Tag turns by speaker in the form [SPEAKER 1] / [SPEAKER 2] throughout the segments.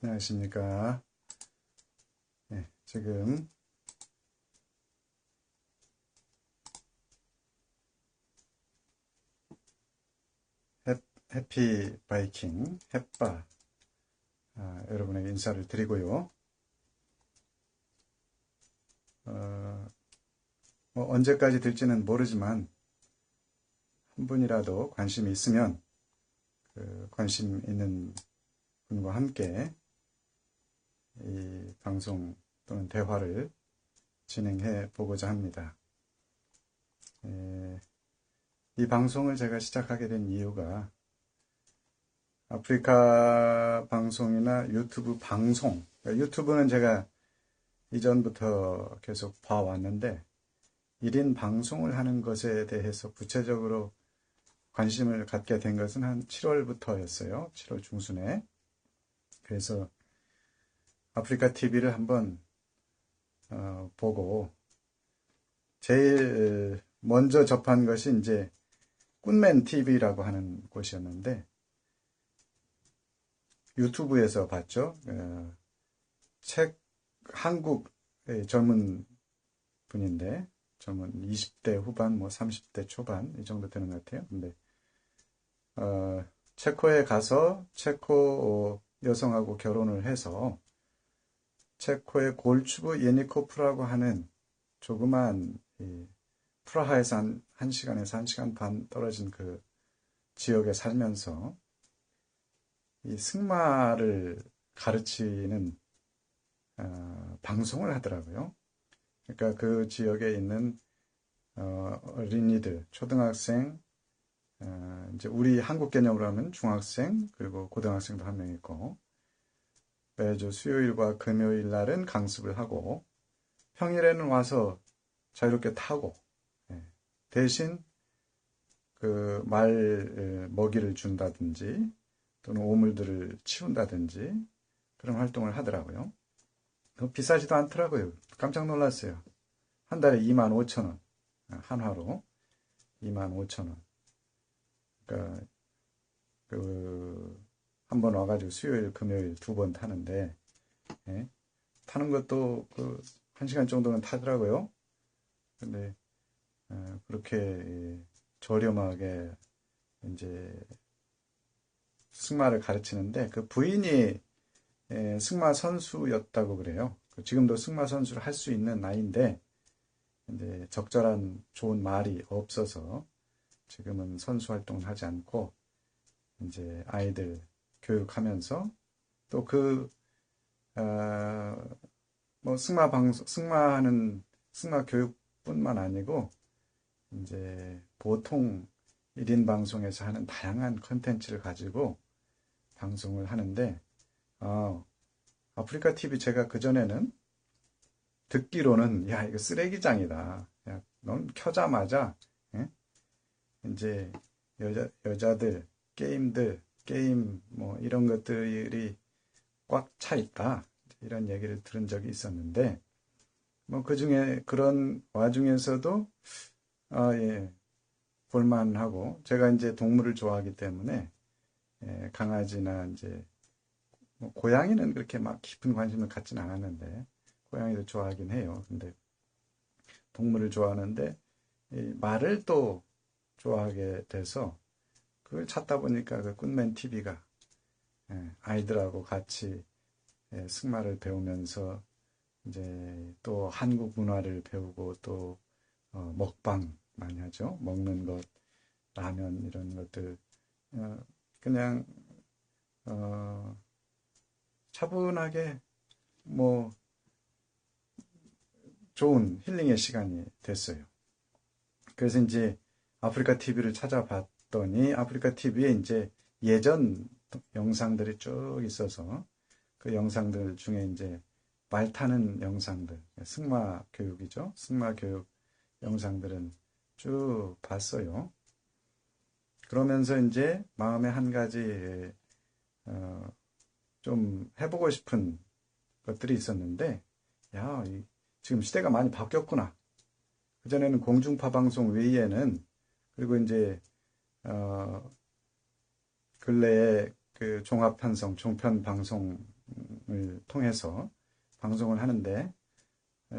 [SPEAKER 1] 안녕하십니까. 네, 지금 해피 바이킹 햇바 여러분에게 인사를 드리고요. 언제까지 될지는 모르지만 한 분이라도 관심이 있으면 그 관심 있는 분과 함께 이 방송 또는 대화를 진행해 보고자 합니다. 이 방송을 제가 시작하게 된 이유가 아프리카 방송이나 유튜브 방송, 유튜브는 제가 이전부터 계속 봐왔는데 1인 방송을 하는 것에 대해서 구체적으로 관심을 갖게 된 것은 한 7월부터였어요. 7월 중순에. 그래서 아프리카 TV를 한번 보고 제일 먼저 접한 것이 이제 꾼맨 TV라고 하는 곳이었는데 유튜브에서 봤죠. 한국의 젊은 분인데 젊은 20대 후반, 30대 초반 이 정도 되는 것 같아요. 근데 체코에 가서 체코 여성하고 결혼을 해서 체코의 골추브 예니코프라고 하는 조그만 프라하에서 한 1시간에서 1시간 반 떨어진 그 지역에 살면서 이 승마를 가르치는 방송을 하더라고요. 그러니까 그 지역에 있는 어린이들, 초등학생, 이제 우리 한국 개념으로 하면 중학생, 그리고 고등학생도 한 명 있고, 매주 수요일과 금요일 날은 강습을 하고, 평일에는 와서 자유롭게 타고, 대신 그 말 먹이를 준다든지, 또는 오물들을 치운다든지, 그런 활동을 하더라고요. 비싸지도 않더라고요. 깜짝 놀랐어요. 한 달에 25,000원, 한화로 25,000원. 그러니까 한 번 와가지고 수요일, 금요일 2번 타는데 타는 것도 1시간 정도는 타더라고요. 근데 그렇게 저렴하게 이제 승마를 가르치는데 그 부인이 승마 선수였다고 그래요. 지금도 승마 선수를 할 수 있는 나이인데 근데 적절한 좋은 말이 없어서 지금은 선수 활동을 하지 않고 이제 아이들 교육하면서 또 승마하는 승마 교육뿐만 아니고 이제 보통 1인 방송에서 하는 다양한 컨텐츠를 가지고 방송을 하는데 아프리카 TV 제가 그전에는 듣기로는 야 이거 쓰레기장이다. 야, 넌 켜자마자 이제 여자들 게임 이런 것들이 꽉 차 있다. 이런 얘기를 들은 적이 있었는데 그중에 그런 와중에서도 예, 볼만하고 제가 이제 동물을 좋아하기 때문에 강아지나 이제 고양이는 그렇게 막 깊은 관심을 갖지는 않았는데 고양이도 좋아하긴 해요. 근데 동물을 좋아하는데 말을 또 좋아하게 돼서 그걸 찾다 보니까 그 꾼맨 TV가 아이들하고 같이 승마를 배우면서 이제 또 한국 문화를 배우고 또 먹방 많이 하죠. 먹는 것, 라면 이런 것들 그냥 차분하게 뭐 좋은 힐링의 시간이 됐어요. 그래서 이제 아프리카 TV를 찾아봤더니 아프리카 TV에 이제 예전 영상들이 쭉 있어서 그 영상들 중에 이제 말 타는 영상들, 승마 교육이죠. 승마 교육 영상들은 쭉 봤어요. 그러면서 이제 마음에 한 가지 좀 해보고 싶은 것들이 있었는데, 야, 지금 시대가 많이 바뀌었구나. 그전에는 공중파 방송 외에는 그리고 이제 근래에 그 종합편성, 종편 방송 통해서 방송을 하는데,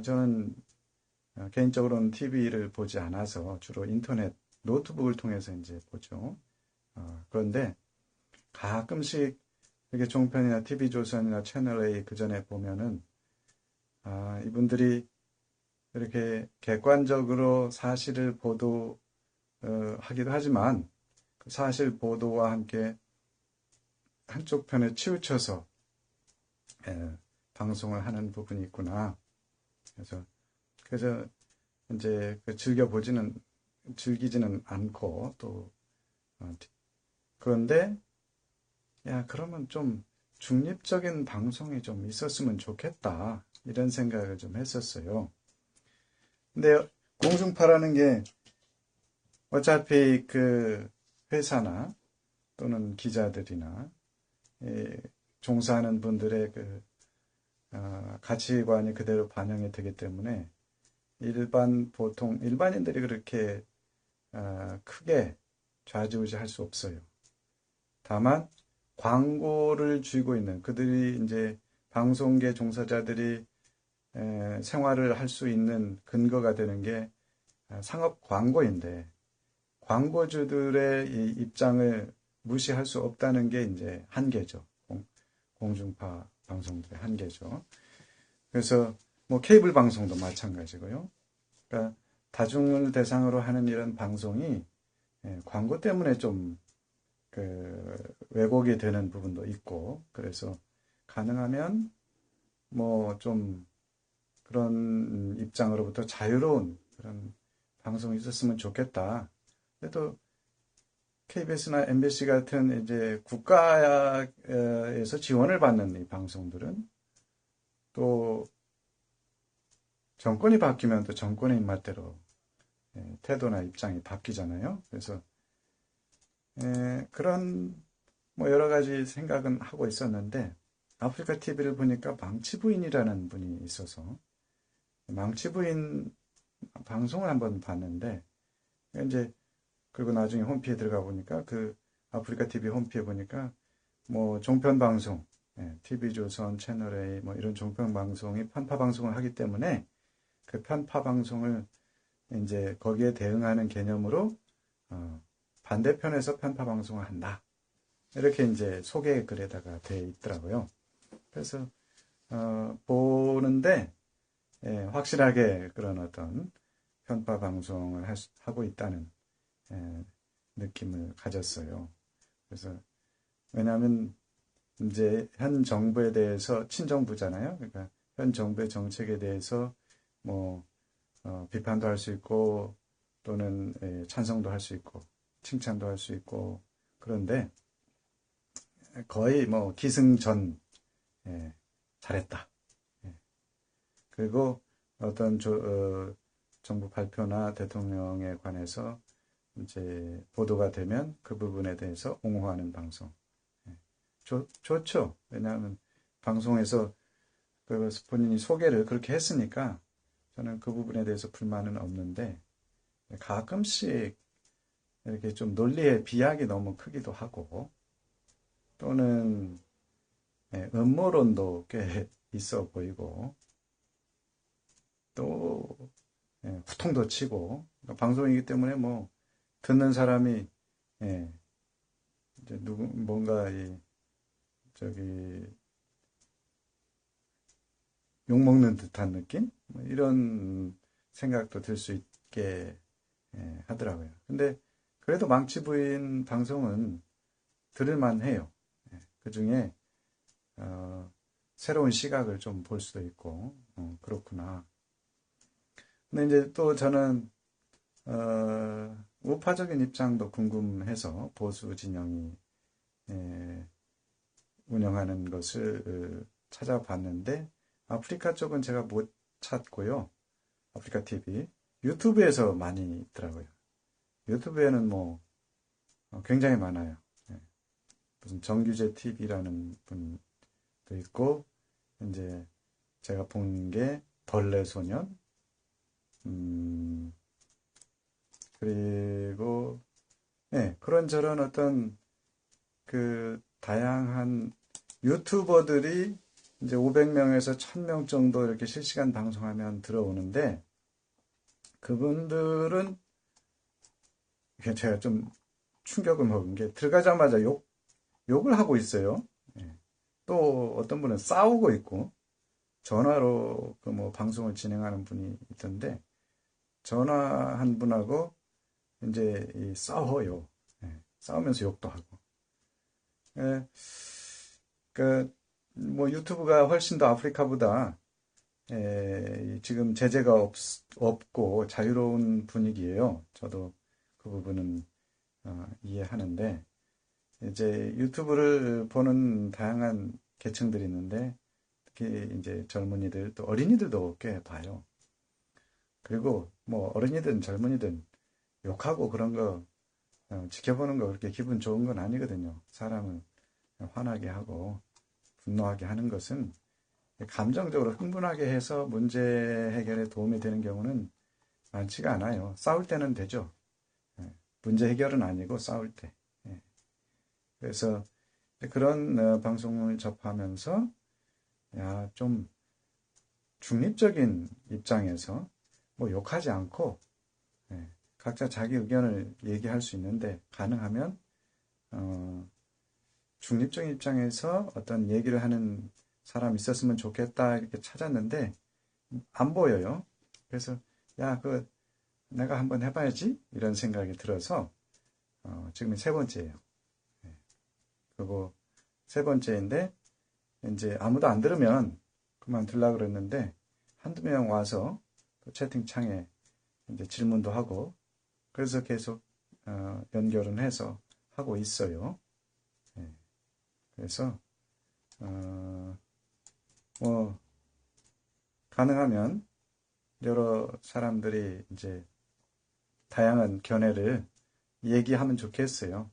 [SPEAKER 1] 저는 개인적으로는 TV를 보지 않아서 주로 인터넷, 노트북을 통해서 이제 보죠. 그런데 가끔씩 이렇게 종편이나 TV조선이나 채널A 그 전에 보면은, 이분들이 이렇게 객관적으로 사실을 보도하기도 하지만, 그 사실 보도와 함께 한쪽 편에 치우쳐서 방송을 하는 부분이 있구나. 그래서 이제 즐기지는 않고 또 그런데 그러면 좀 중립적인 방송이 좀 있었으면 좋겠다 이런 생각을 좀 했었어요. 근데 공중파라는 게 어차피 그 회사나 또는 기자들이나 종사하는 분들의 그 가치관이 그대로 반영이 되기 때문에 보통 일반인들이 그렇게 크게 좌지우지할 수 없어요. 다만 광고를 쥐고 있는 그들이 이제 방송계 종사자들이 생활을 할 수 있는 근거가 되는 게 상업 광고인데 광고주들의 이 입장을 무시할 수 없다는 게 이제 한계죠. 공중파 방송들의 한계죠. 그래서 뭐 케이블 방송도 마찬가지고요. 그러니까 다중을 대상으로 하는 이런 방송이 광고 때문에 좀 왜곡이 되는 부분도 있고, 그래서 가능하면 뭐 좀 그런 입장으로부터 자유로운 그런 방송이 있었으면 좋겠다. 그래도 KBS나 MBC 같은 이제 국가에서 지원을 받는 이 방송들은 또 정권이 바뀌면 또 정권의 입맛대로 태도나 입장이 바뀌잖아요. 그래서 그런 뭐 여러 가지 생각은 하고 있었는데 아프리카 TV를 보니까 망치부인이라는 분이 있어서 망치부인 방송을 한번 봤는데 이제 그리고 나중에 홈피에 들어가 보니까 그 아프리카 TV 홈피에 보니까 뭐 종편 방송, TV조선, 채널A 뭐 이런 종편 방송이 편파 방송을 하기 때문에 그 편파 방송을 이제 거기에 대응하는 개념으로 반대편에서 편파 방송을 한다. 이렇게 이제 소개 글에다가 돼 있더라고요. 그래서 보는데 확실하게 그런 어떤 편파 방송을 하고 있다는 느낌을 가졌어요. 그래서 왜냐하면 이제 현 정부에 대해서 친정부잖아요. 그러니까 현 정부의 정책에 대해서 뭐 비판도 할 수 있고 또는 찬성도 할 수 있고 칭찬도 할 수 있고 그런데 거의 뭐 기승전 잘했다. 그리고 어떤 정부 발표나 대통령에 관해서 이제 보도가 되면 그 부분에 대해서 옹호하는 방송. 좋죠. 왜냐하면 방송에서 본인이 소개를 그렇게 했으니까 저는 그 부분에 대해서 불만은 없는데 가끔씩 이렇게 좀 논리의 비약이 너무 크기도 하고 또는 음모론도 꽤 있어 보이고 또 후통도 치고 방송이기 때문에 뭐 듣는 사람이 이제 뭔가 저기 욕먹는 듯한 느낌? 뭐 이런 생각도 들 수 있게 하더라고요. 근데 그래도 망치부인 방송은 들을만 해요. 그 중에 새로운 시각을 좀 볼 수도 있고 그렇구나. 근데 이제 또 저는 우파적인 입장도 궁금해서 보수 진영이 운영하는 것을 찾아봤는데 아프리카 쪽은 제가 못 찾고요. 아프리카 TV 유튜브에서 많이 있더라고요. 유튜브에는 뭐 굉장히 많아요. 무슨 정규재 TV라는 분도 있고 이제 제가 본 게 벌레소년 그리고 그런저런 어떤 그 다양한 유튜버들이 이제 500명에서 1000명 정도 이렇게 실시간 방송하면 들어오는데, 그분들은 제가 좀 충격을 먹은 게 들어가자마자 욕을 하고 있어요. 예. 또 어떤 분은 싸우고 있고, 전화로 그 뭐 방송을 진행하는 분이 있던데, 전화한 분하고 이제 싸워요. 예. 싸우면서 욕도 하고. 예. 그, 뭐 유튜브가 훨씬 더 아프리카보다 지금 제재가 없고 자유로운 분위기예요. 저도 그 부분은 이해하는데, 이제 유튜브를 보는 다양한 계층들이 있는데, 특히 이제 젊은이들, 또 어린이들도 꽤 봐요. 그리고 뭐 어린이든 젊은이든 욕하고 그런 거 지켜보는 거 그렇게 기분 좋은 건 아니거든요. 사람을 화나게 하고 분노하게 하는 것은 감정적으로 흥분하게 해서 문제 해결에 도움이 되는 경우는 많지가 않아요. 싸울 때는 되죠. 예. 문제 해결은 아니고 싸울 때. 예. 그래서 그런 방송을 접하면서 야, 좀 중립적인 입장에서 뭐 욕하지 않고 예, 각자 자기 의견을 얘기할 수 있는데, 가능하면 중립적인 입장에서 어떤 얘기를 하는 사람이 있었으면 좋겠다 이렇게 찾았는데 안 보여요. 그래서 야, 내가 한번 해봐야지 이런 생각이 들어서 지금이 세 번째예요. 예, 그리고 세 번째인데, 이제 아무도 안 들으면 그만둘라 그랬는데 한두 명 와서 채팅창에 이제 질문도 하고, 그래서 계속 연결은 해서 하고 있어요. 예, 그래서 뭐 가능하면 여러 사람들이 이제 다양한 견해를 얘기하면 좋겠어요.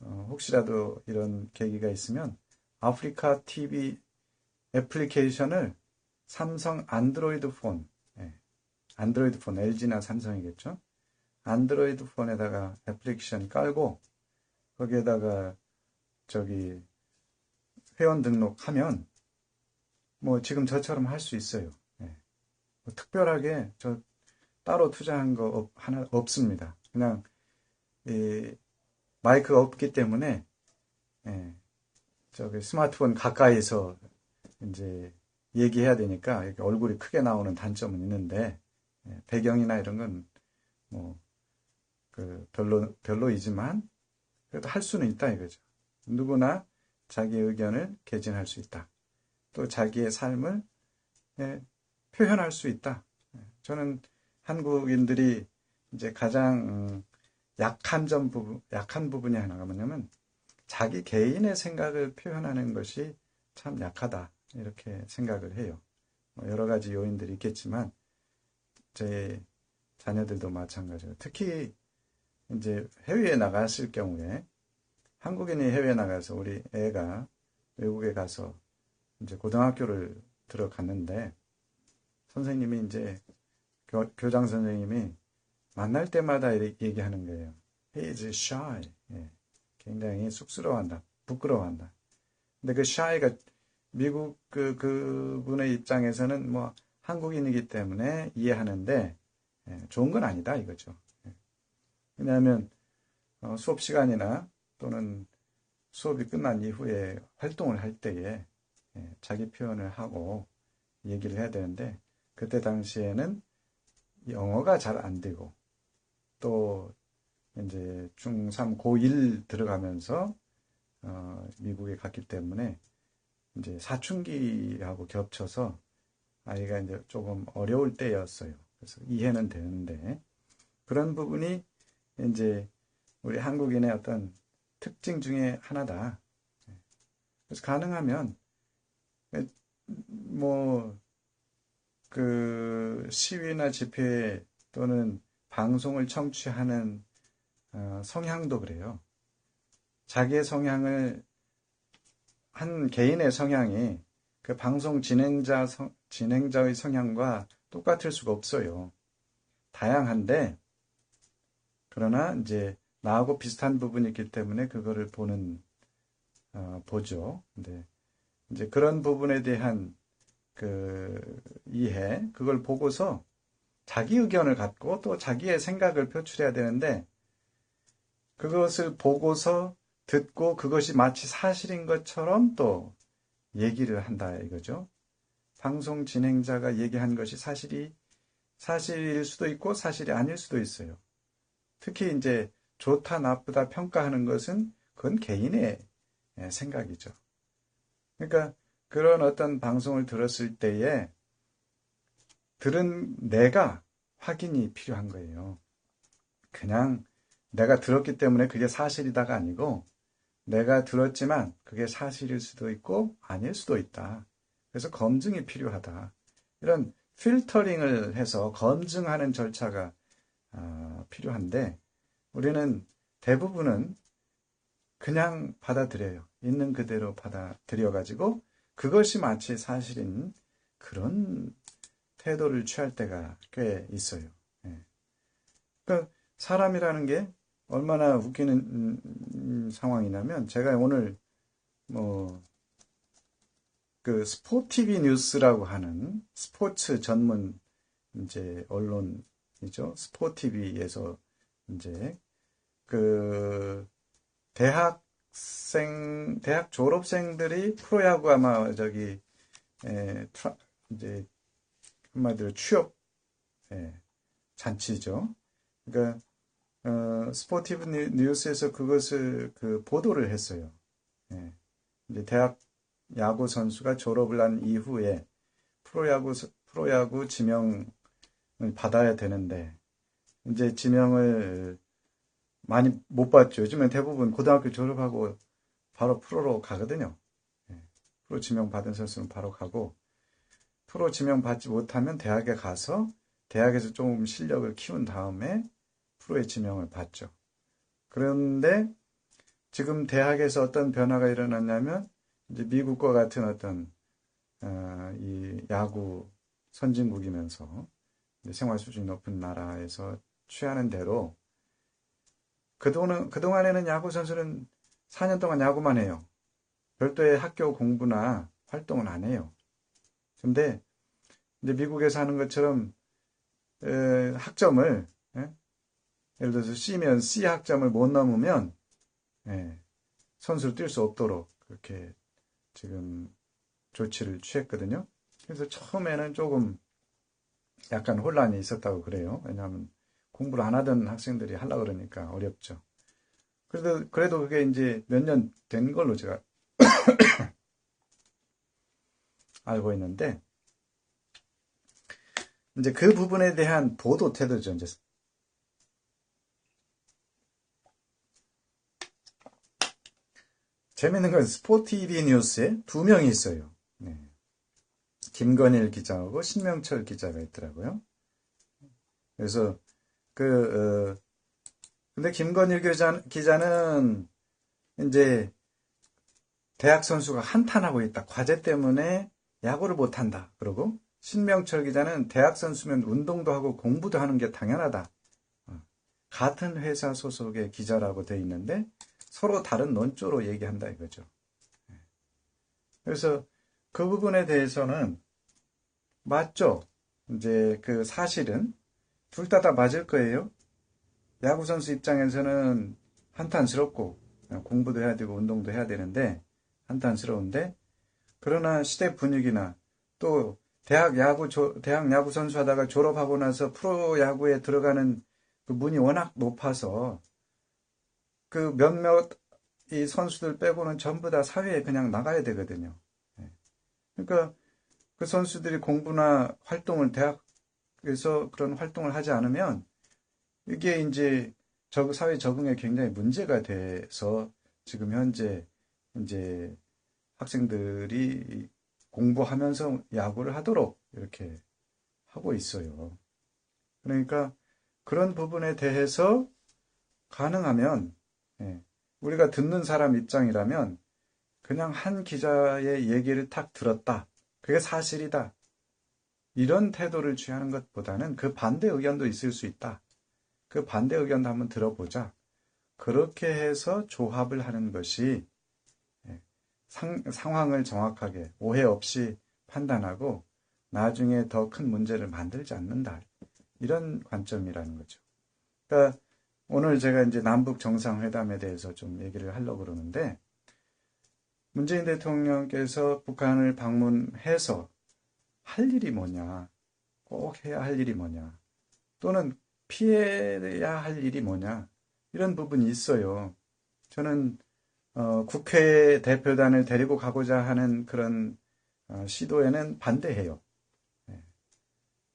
[SPEAKER 1] 혹시라도 이런 계기가 있으면 아프리카 TV 애플리케이션을 삼성 안드로이드 폰, 예, 안드로이드 폰, LG나 삼성이겠죠? 안드로이드 폰에다가 애플리케이션 깔고 거기에다가 저기 회원 등록하면 뭐 지금 저처럼 할 수 있어요. 예. 뭐 특별하게 저 따로 투자한 거 하나 없습니다. 그냥 이 마이크가 없기 때문에 예, 저기 스마트폰 가까이서 이제 얘기해야 되니까 이렇게 얼굴이 크게 나오는 단점은 있는데, 예, 배경이나 이런 건 뭐 그 별로이지만 그래도 할 수는 있다 이거죠. 누구나 자기 의견을 개진할 수 있다. 또 자기의 삶을 예, 표현할 수 있다. 예, 저는 한국인들이 이제 가장 약한 부분이 하나가 뭐냐면 자기 개인의 생각을 표현하는 것이 참 약하다. 이렇게 생각을 해요. 뭐 여러 가지 요인들이 있겠지만 제 자녀들도 마찬가지예요. 특히 이제 해외에 나갔을 경우에, 한국인이 해외에 나가서 우리 애가 외국에 가서 이제 고등학교를 들어갔는데, 선생님이 이제 교장 선생님이 만날 때마다 이렇게 얘기하는 거예요. He is shy. 예, 굉장히 쑥스러워한다. 부끄러워한다. 근데 그 shy가 미국 그분의 입장에서는 뭐 한국인이기 때문에 이해하는데 좋은 건 아니다 이거죠. 왜냐하면 수업 시간이나 또는 수업이 끝난 이후에 활동을 할 때에 자기 표현을 하고 얘기를 해야 되는데, 그때 당시에는 영어가 잘 안 되고, 또 이제 중3, 고1 들어가면서 미국에 갔기 때문에 이제 사춘기하고 겹쳐서 아이가 이제 조금 어려울 때였어요. 그래서 이해는 되는데, 그런 부분이 이제 우리 한국인의 어떤 특징 중에 하나다. 그래서 가능하면 뭐 그 시위나 집회 또는 방송을 청취하는 성향도 그래요. 자기의 성향을, 한 개인의 성향이 그 방송 진행자의 성향과 똑같을 수가 없어요. 다양한데, 그러나 이제 나하고 비슷한 부분이 있기 때문에 그거를 보죠. 근데 이제 그런 부분에 대한 이해, 그걸 보고서 자기 의견을 갖고 또 자기의 생각을 표출해야 되는데, 그것을 보고서 듣고 그것이 마치 사실인 것처럼 또 얘기를 한다 이거죠. 방송 진행자가 얘기한 것이 사실일 수도 있고 사실이 아닐 수도 있어요. 특히 이제 좋다 나쁘다 평가하는 것은 그건 개인의 생각이죠. 그러니까 그런 어떤 방송을 들었을 때에 들은 내가 확인이 필요한 거예요. 그냥 내가 들었기 때문에 그게 사실이다가 아니고, 내가 들었지만 그게 사실일 수도 있고 아닐 수도 있다. 그래서 검증이 필요하다. 이런 필터링을 해서 검증하는 절차가 필요한데, 우리는 대부분은 그냥 받아들여요. 있는 그대로 받아들여가지고 그것이 마치 사실인 그런 태도를 취할 때가 꽤 있어요. 그러니까 사람이라는 게 얼마나 웃기는 상황이냐면, 제가 오늘 그 스포티비 뉴스라고 하는 스포츠 전문 이제 언론이죠. 스포티비에서 이제 그 대학 졸업생들이 프로야구 아마 이제 한마디로 취업 잔치죠. 그러니까 스포티브 뉴스에서 그것을 보도를 했어요. 이제 대학 야구 선수가 졸업을 한 이후에 프로야구 지명을 받아야 되는데, 이제 지명을 많이 못 받죠. 요즘엔 대부분 고등학교 졸업하고 바로 프로로 가거든요. 프로 지명 받은 선수는 바로 가고, 프로 지명 받지 못하면 대학에 가서 대학에서 조금 실력을 키운 다음에 프로의 지명을 받죠. 그런데 지금 대학에서 어떤 변화가 일어났냐면, 이제 미국과 같은 어떤 이 야구 선진국이면서 생활 수준이 높은 나라에서 취하는 대로, 그동안에는 야구 선수는 4년 동안 야구만 해요. 별도의 학교 공부나 활동은 안 해요. 근데 이제 미국에서 하는 것처럼 학점을, 예를 들어서 C면 C 학점을 못 넘으면 선수를 뛸 수 없도록 그렇게 지금 조치를 취했거든요. 그래서 처음에는 조금 약간 혼란이 있었다고 그래요. 왜냐하면 공부를 안 하던 학생들이 하려고 그러니까 어렵죠. 그래도 그게 이제 몇 년 된 걸로 제가 알고 있는데, 이제 그 부분에 대한 보도 태도죠. 이제 재밌는 건 스포티비 뉴스에 두 명이 있어요. 김건일 기자하고 신명철 기자가 있더라고요. 그래서 근데 김건일 기자는 이제 대학 선수가 한탄하고 있다. 과제 때문에 야구를 못한다. 그러고 신명철 기자는 대학 선수면 운동도 하고 공부도 하는 게 당연하다. 같은 회사 소속의 기자라고 돼 있는데 서로 다른 논조로 얘기한다 이거죠. 그래서 그 부분에 대해서는 맞죠. 이제 그 사실은 둘 다 맞을 거예요. 야구 선수 입장에서는 한탄스럽고 공부도 해야 되고 운동도 해야 되는데 한탄스러운데, 그러나 시대 분위기나 또 대학 야구 선수 하다가 졸업하고 나서 프로 야구에 들어가는 그 문이 워낙 높아서 그 몇몇 이 선수들 빼고는 전부 다 사회에 그냥 나가야 되거든요. 그러니까 그 선수들이 공부나 활동을 대학에서 그런 활동을 하지 않으면 이게 이제 사회 적응에 굉장히 문제가 돼서 지금 현재 이제 학생들이 공부하면서 야구를 하도록 이렇게 하고 있어요. 그러니까 그런 부분에 대해서 가능하면 우리가 듣는 사람 입장이라면 그냥 한 기자의 얘기를 탁 들었다. 그게 사실이다. 이런 태도를 취하는 것보다는 그 반대 의견도 있을 수 있다. 그 반대 의견도 한번 들어보자. 그렇게 해서 조합을 하는 것이 상황을 정확하게 오해 없이 판단하고 나중에 더 큰 문제를 만들지 않는다. 이런 관점이라는 거죠. 그러니까 오늘 제가 이제 남북 정상회담에 대해서 좀 얘기를 하려고 그러는데, 문재인 대통령께서 북한을 방문해서 할 일이 뭐냐, 꼭 해야 할 일이 뭐냐, 또는 피해야 할 일이 뭐냐, 이런 부분이 있어요. 저는 국회 대표단을 데리고 가고자 하는 그런 시도에는 반대해요.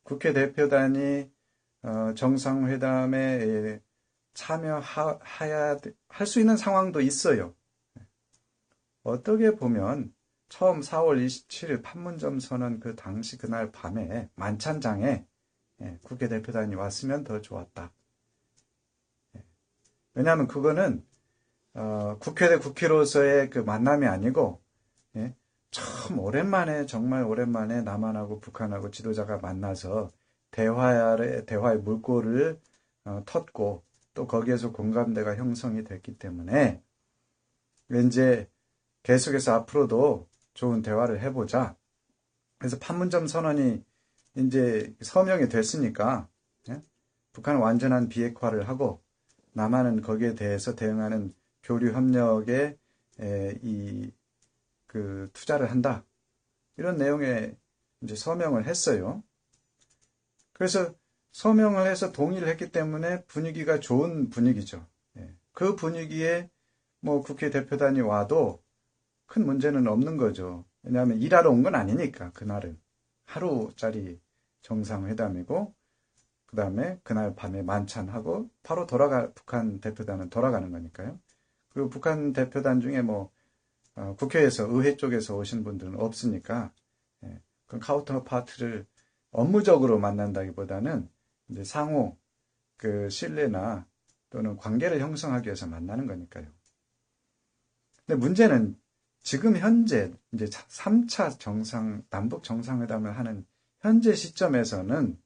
[SPEAKER 1] 국회 대표단이 정상회담에 참여해야 할 수 있는 상황도 있어요. 어떻게 보면 처음 4월 27일 판문점 선언 그 당시 그날 밤에 만찬장에 국회 대표단이 왔으면 더 좋았다. 왜냐하면 그거는 국회 대 국회로서의 그 만남이 아니고 참 오랜만에, 정말 오랜만에 남한하고 북한하고 지도자가 만나서 대화의 물꼬를 텄고 또 거기에서 공감대가 형성이 됐기 때문에 왠지 계속해서 앞으로도 좋은 대화를 해보자. 그래서 판문점 선언이 이제 서명이 됐으니까 북한은 완전한 비핵화를 하고 남한은 거기에 대해서 대응하는 교류 협력에 그 투자를 한다. 이런 내용의 이제 서명을 했어요. 그래서 서명을 해서 동의를 했기 때문에 분위기가 좋은 분위기죠. 그 분위기에 뭐 국회 대표단이 와도 큰 문제는 없는 거죠. 왜냐하면 일하러 온 건 아니니까, 그날은. 하루짜리 정상회담이고, 그 다음에 그날 밤에 만찬하고, 바로 북한 대표단은 돌아가는 거니까요. 그리고 북한 대표단 중에 뭐, 국회에서, 의회 쪽에서 오신 분들은 없으니까, 그 카운터 파트를 업무적으로 만난다기보다는 이제 상호 그 신뢰나 또는 관계를 형성하기 위해서 만나는 거니까요. 근데 문제는 지금 현재 이제 3차 남북 정상회담을 하는 현재 시점에서는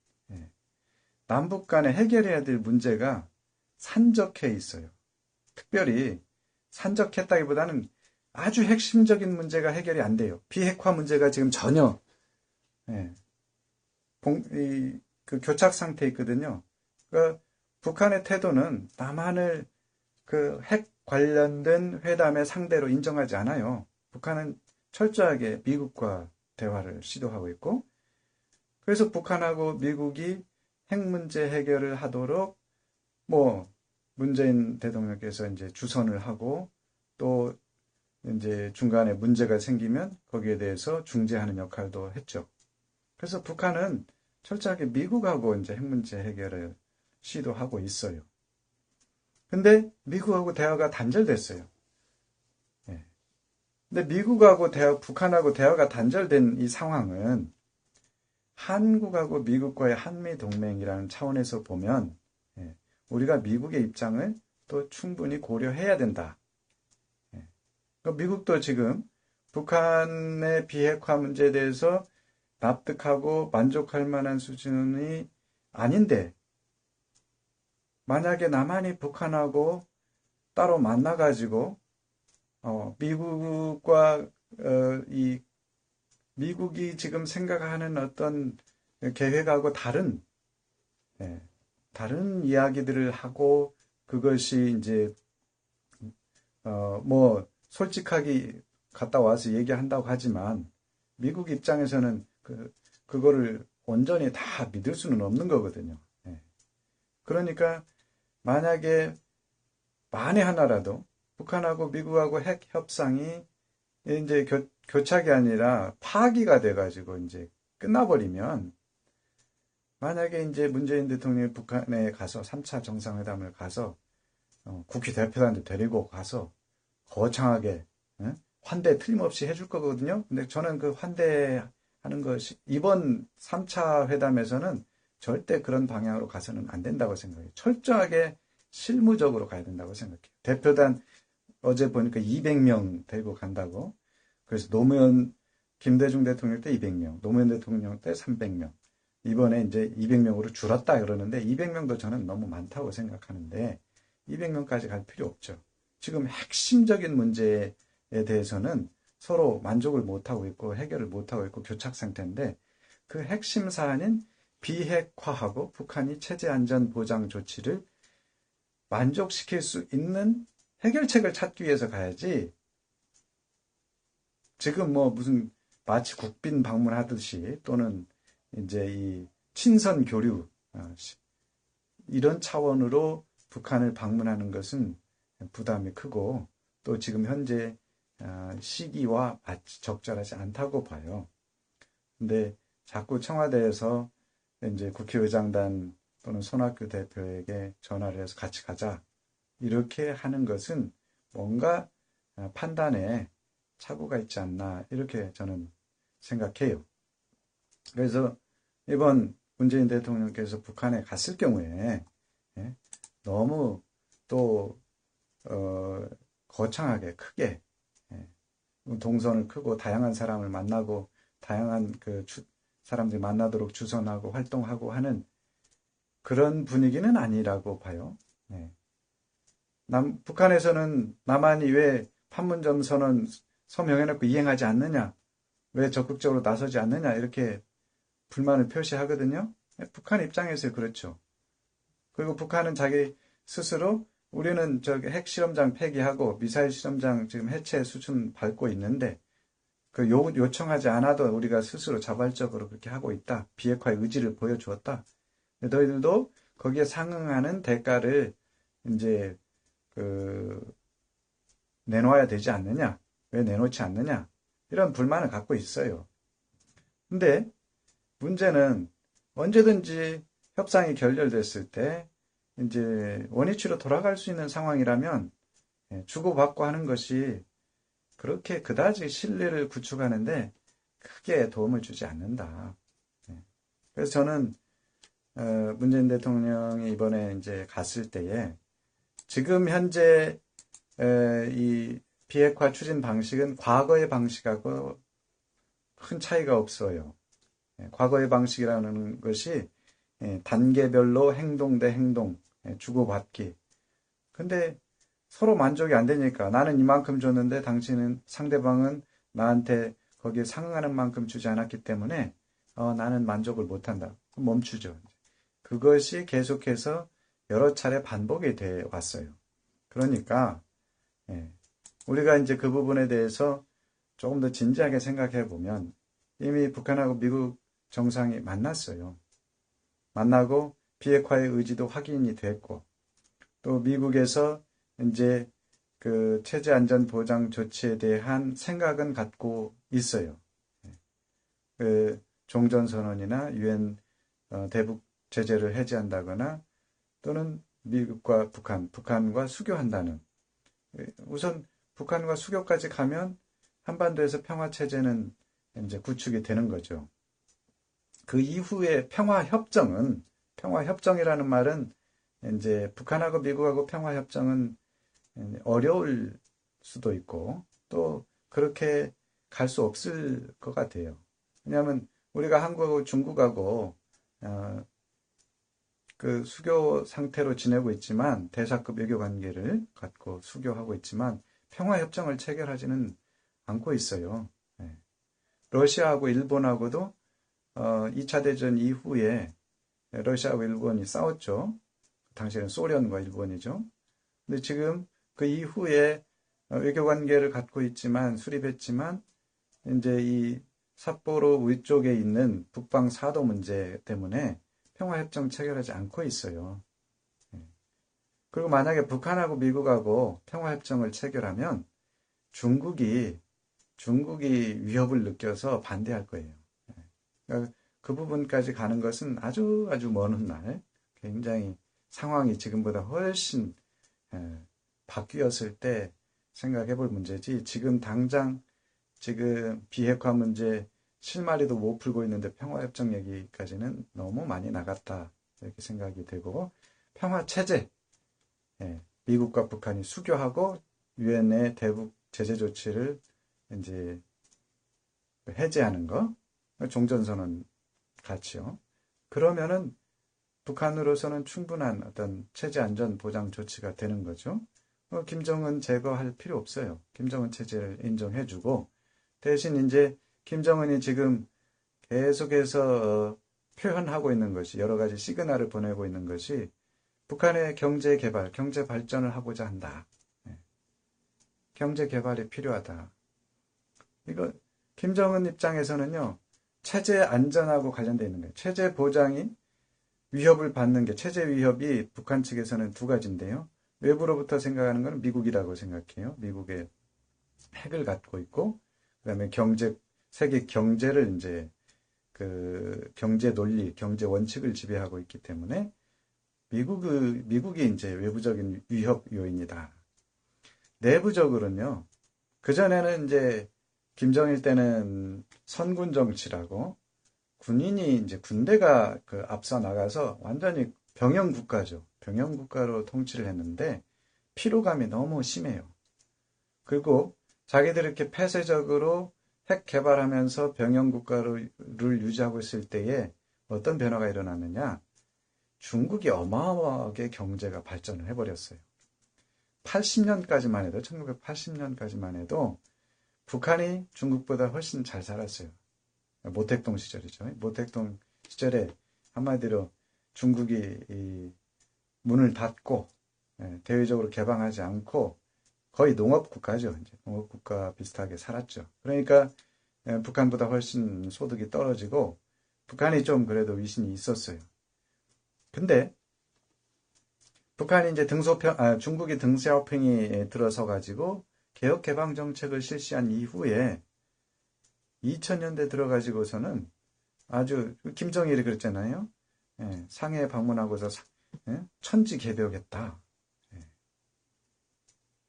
[SPEAKER 1] 남북 간에 해결해야 될 문제가 산적해 있어요. 특별히 산적했다기보다는 아주 핵심적인 문제가 해결이 안 돼요. 비핵화 문제가 지금 전혀 그 교착 상태에 있거든요. 그러니까 북한의 태도는 남한을 그 핵 관련된 회담의 상대로 인정하지 않아요. 북한은 철저하게 미국과 대화를 시도하고 있고, 그래서 북한하고 미국이 핵 문제 해결을 하도록 뭐 문재인 대통령께서 이제 주선을 하고 또 이제 중간에 문제가 생기면 거기에 대해서 중재하는 역할도 했죠. 그래서 북한은 철저하게 미국하고 이제 핵 문제 해결을 시도하고 있어요. 근데 미국하고 대화가 단절됐어요. 근데 미국하고 북한하고 대화가 단절된 이 상황은 한국하고 미국과의 한미동맹이라는 차원에서 보면 우리가 미국의 입장을 또 충분히 고려해야 된다. 미국도 지금 북한의 비핵화 문제에 대해서 납득하고 만족할 만한 수준이 아닌데, 만약에 남한이 북한하고 따로 만나가지고 미국과 미국이 지금 생각하는 어떤 계획하고 다른 이야기들을 하고, 그것이 이제 뭐 솔직하게 갔다 와서 얘기한다고 하지만 미국 입장에서는 그거를 온전히 다 믿을 수는 없는 거거든요. 그러니까 만약에 만에 하나라도 북한하고 미국하고 핵 협상이 이제 교착이 아니라 파기가 돼가지고 이제 끝나버리면, 만약에 이제 문재인 대통령이 북한에 가서 3차 정상회담을 가서 국회 대표단도 데리고 가서 거창하게 환대 틀림없이 해줄 거거든요. 근데 저는 그 환대하는 것이 이번 3차 회담에서는 절대 그런 방향으로 가서는 안 된다고 생각해요. 철저하게 실무적으로 가야 된다고 생각해요. 대표단 어제 보니까 200명 데리고 간다고. 그래서 김대중 대통령 때 200명, 노무현 대통령 때 300명. 이번에 이제 200명으로 줄었다 그러는데 200명도 저는 너무 많다고 생각하는데 200명까지 갈 필요 없죠. 지금 핵심적인 문제에 대해서는 서로 만족을 못하고 있고 해결을 못하고 있고 교착 상태인데 그 핵심 사안인 비핵화하고 북한이 체제 안전 보장 조치를 만족시킬 수 있는 해결책을 찾기 위해서 가야지 지금 뭐 무슨 마치 국빈 방문하듯이 또는 이제 이 친선 교류 이런 차원으로 북한을 방문하는 것은 부담이 크고 또 지금 현재 시기와 적절하지 않다고 봐요. 근데 자꾸 청와대에서 이제 국회의장단 또는 손학규 대표에게 전화를 해서 같이 가자 이렇게 하는 것은 뭔가 판단에 착오가 있지 않나 이렇게 저는 생각해요. 그래서 이번 문재인 대통령께서 북한에 갔을 경우에 너무 또 거창하게 크게 동선을 크고 다양한 사람을 만나고 다양한 그 사람들이 만나도록 주선하고 활동하고 하는 그런 분위기는 아니라고 봐요. 북한에서는 남한이 왜 판문점 선언 서명해놓고 이행하지 않느냐, 왜 적극적으로 나서지 않느냐 이렇게 불만을 표시하거든요. 북한 입장에서 그렇죠. 그리고 북한은 자기 스스로 우리는 저기 핵실험장 폐기하고 미사일 실험장 지금 해체 수준 밟고 있는데 그 요청하지 않아도 우리가 스스로 자발적으로 그렇게 하고 있다. 비핵화의 의지를 보여주었다. 너희들도 거기에 상응하는 대가를 이제 내놓아야 되지 않느냐? 왜 내놓지 않느냐? 이런 불만을 갖고 있어요. 근데 문제는 언제든지 협상이 결렬됐을 때 이제 원위치로 돌아갈 수 있는 상황이라면 주고받고 하는 것이 그렇게 그다지 신뢰를 구축하는데 크게 도움을 주지 않는다. 그래서 저는 문재인 대통령이 이번에 이제 갔을 때에 지금 현재 이 비핵화 추진 방식은 과거의 방식하고 큰 차이가 없어요. 과거의 방식이라는 것이 단계별로 행동 대 행동 주고받기. 근데 서로 만족이 안 되니까 나는 이만큼 줬는데 당신은 상대방은 나한테 거기에 상응하는 만큼 주지 않았기 때문에 나는 만족을 못한다. 그럼 멈추죠. 그것이 계속해서 여러 차례 반복이 돼 왔어요. 그러니까 우리가 이제 그 부분에 대해서 조금 더 진지하게 생각해 보면 이미 북한하고 미국 정상이 만났어요. 만나고 비핵화의 의지도 확인이 됐고 또 미국에서 이제 그 체제 안전 보장 조치에 대한 생각은 갖고 있어요. 그 종전선언이나 유엔 대북 제재를 해제한다거나 또는 미국과 북한과 수교한다는 우선 북한과 수교까지 가면 한반도에서 평화 체제는 이제 구축이 되는 거죠. 그 이후에 평화협정이라는 말은 이제 북한하고 미국하고 평화협정은 어려울 수도 있고 또 그렇게 갈 수 없을 것 같아요. 왜냐하면 우리가 한국하고 중국하고 그 수교 상태로 지내고 있지만 대사급 외교 관계를 갖고 수교하고 있지만 평화협정을 체결하지는 않고 있어요. 러시아하고 일본하고도 2차 대전 이후에 러시아하고 일본이 싸웠죠. 당시에는 소련과 일본이죠. 근데 지금 그 이후에 외교 관계를 갖고 있지만 수립했지만 이제 이 삿포로 위쪽에 있는 북방 사도 문제 때문에 평화협정 체결하지 않고 있어요. 그리고 만약에 북한하고 미국하고 평화협정을 체결하면 중국이 위협을 느껴서 반대할 거예요. 그러니까 그 부분까지 가는 것은 아주 먼 훗날 굉장히 상황이 지금보다 훨씬 바뀌었을 때 생각해 볼 문제지 지금 당장 지금 비핵화 문제 실마리도 못 풀고 있는데 평화협정 얘기까지는 너무 많이 나갔다 이렇게 생각이 되고 평화체제 미국과 북한이 수교하고 유엔의 대북 제재 조치를 이제 해제하는 거 종전선언 같이요. 그러면은 북한으로서는 충분한 어떤 체제 안전 보장 조치가 되는 거죠. 김정은 제거할 필요 없어요. 김정은 체제를 인정해주고 대신 이제 김정은이 지금 계속해서 표현하고 있는 것이 여러 가지 시그널을 보내고 있는 것이 북한의 경제 개발, 경제 발전을 하고자 한다. 경제 개발이 필요하다. 이거 김정은 입장에서는요. 체제 안전하고 관련되어 있는 거예요. 체제 보장이 위협을 받는 게 체제 위협이 북한 측에서는 두 가지인데요. 외부로부터 생각하는 것은 미국이라고 생각해요. 미국의 핵을 갖고 있고 그다음에 세계 경제를 이제 그 경제 논리, 경제 원칙을 지배하고 있기 때문에 미국이 이제 외부적인 위협 요인이다. 내부적으로는요. 그전에는 이제 김정일 때는 선군 정치라고 군인이 이제 군대가 그 앞서 나가서 완전히 병영 국가죠. 병영 국가로 통치를 했는데 피로감이 너무 심해요. 그리고 자기들 이렇게 폐쇄적으로 핵 개발하면서 병영 국가를 유지하고 있을 때에 어떤 변화가 일어났느냐? 중국이 어마어마하게 경제가 발전을 해버렸어요. 80년까지만 해도 1980년까지만 해도 북한이 중국보다 훨씬 잘 살았어요. 모택동 시절이죠. 모택동 시절에 한마디로 중국이 이 문을 닫고 대외적으로 개방하지 않고 거의 농업국가죠. 이제 농업국가 비슷하게 살았죠. 그러니까 북한보다 훨씬 소득이 떨어지고 북한이 좀 그래도 위신이 있었어요. 근데 북한이 이제 중국이 등샤오핑이 들어서 가지고 개혁 개방 정책을 실시한 이후에 2000년대 들어가지고서는 아주 김정일이 그랬잖아요. 상해 방문하고서 천지개벽했다.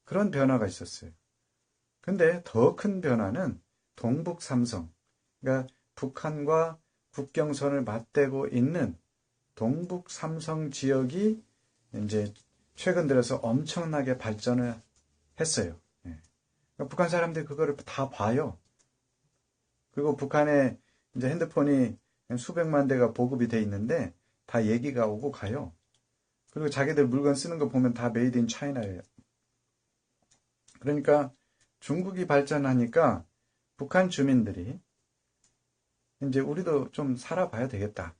[SPEAKER 1] 그런 변화가 있었어요. 근데 더 큰 변화는 동북 삼성, 그러니까 북한과 국경선을 맞대고 있는 동북 삼성 지역이 이제 최근 들어서 엄청나게 발전을 했어요. 그러니까 북한 사람들이 그거를 다 봐요. 그리고 북한에 이제 핸드폰이 수백만 대가 보급이 돼 있는데 다 얘기가 오고 가요. 그리고 자기들 물건 쓰는 거 보면 다 메이드 인 차이나예요. 그러니까 중국이 발전하니까 북한 주민들이 이제 우리도 좀 살아봐야 되겠다.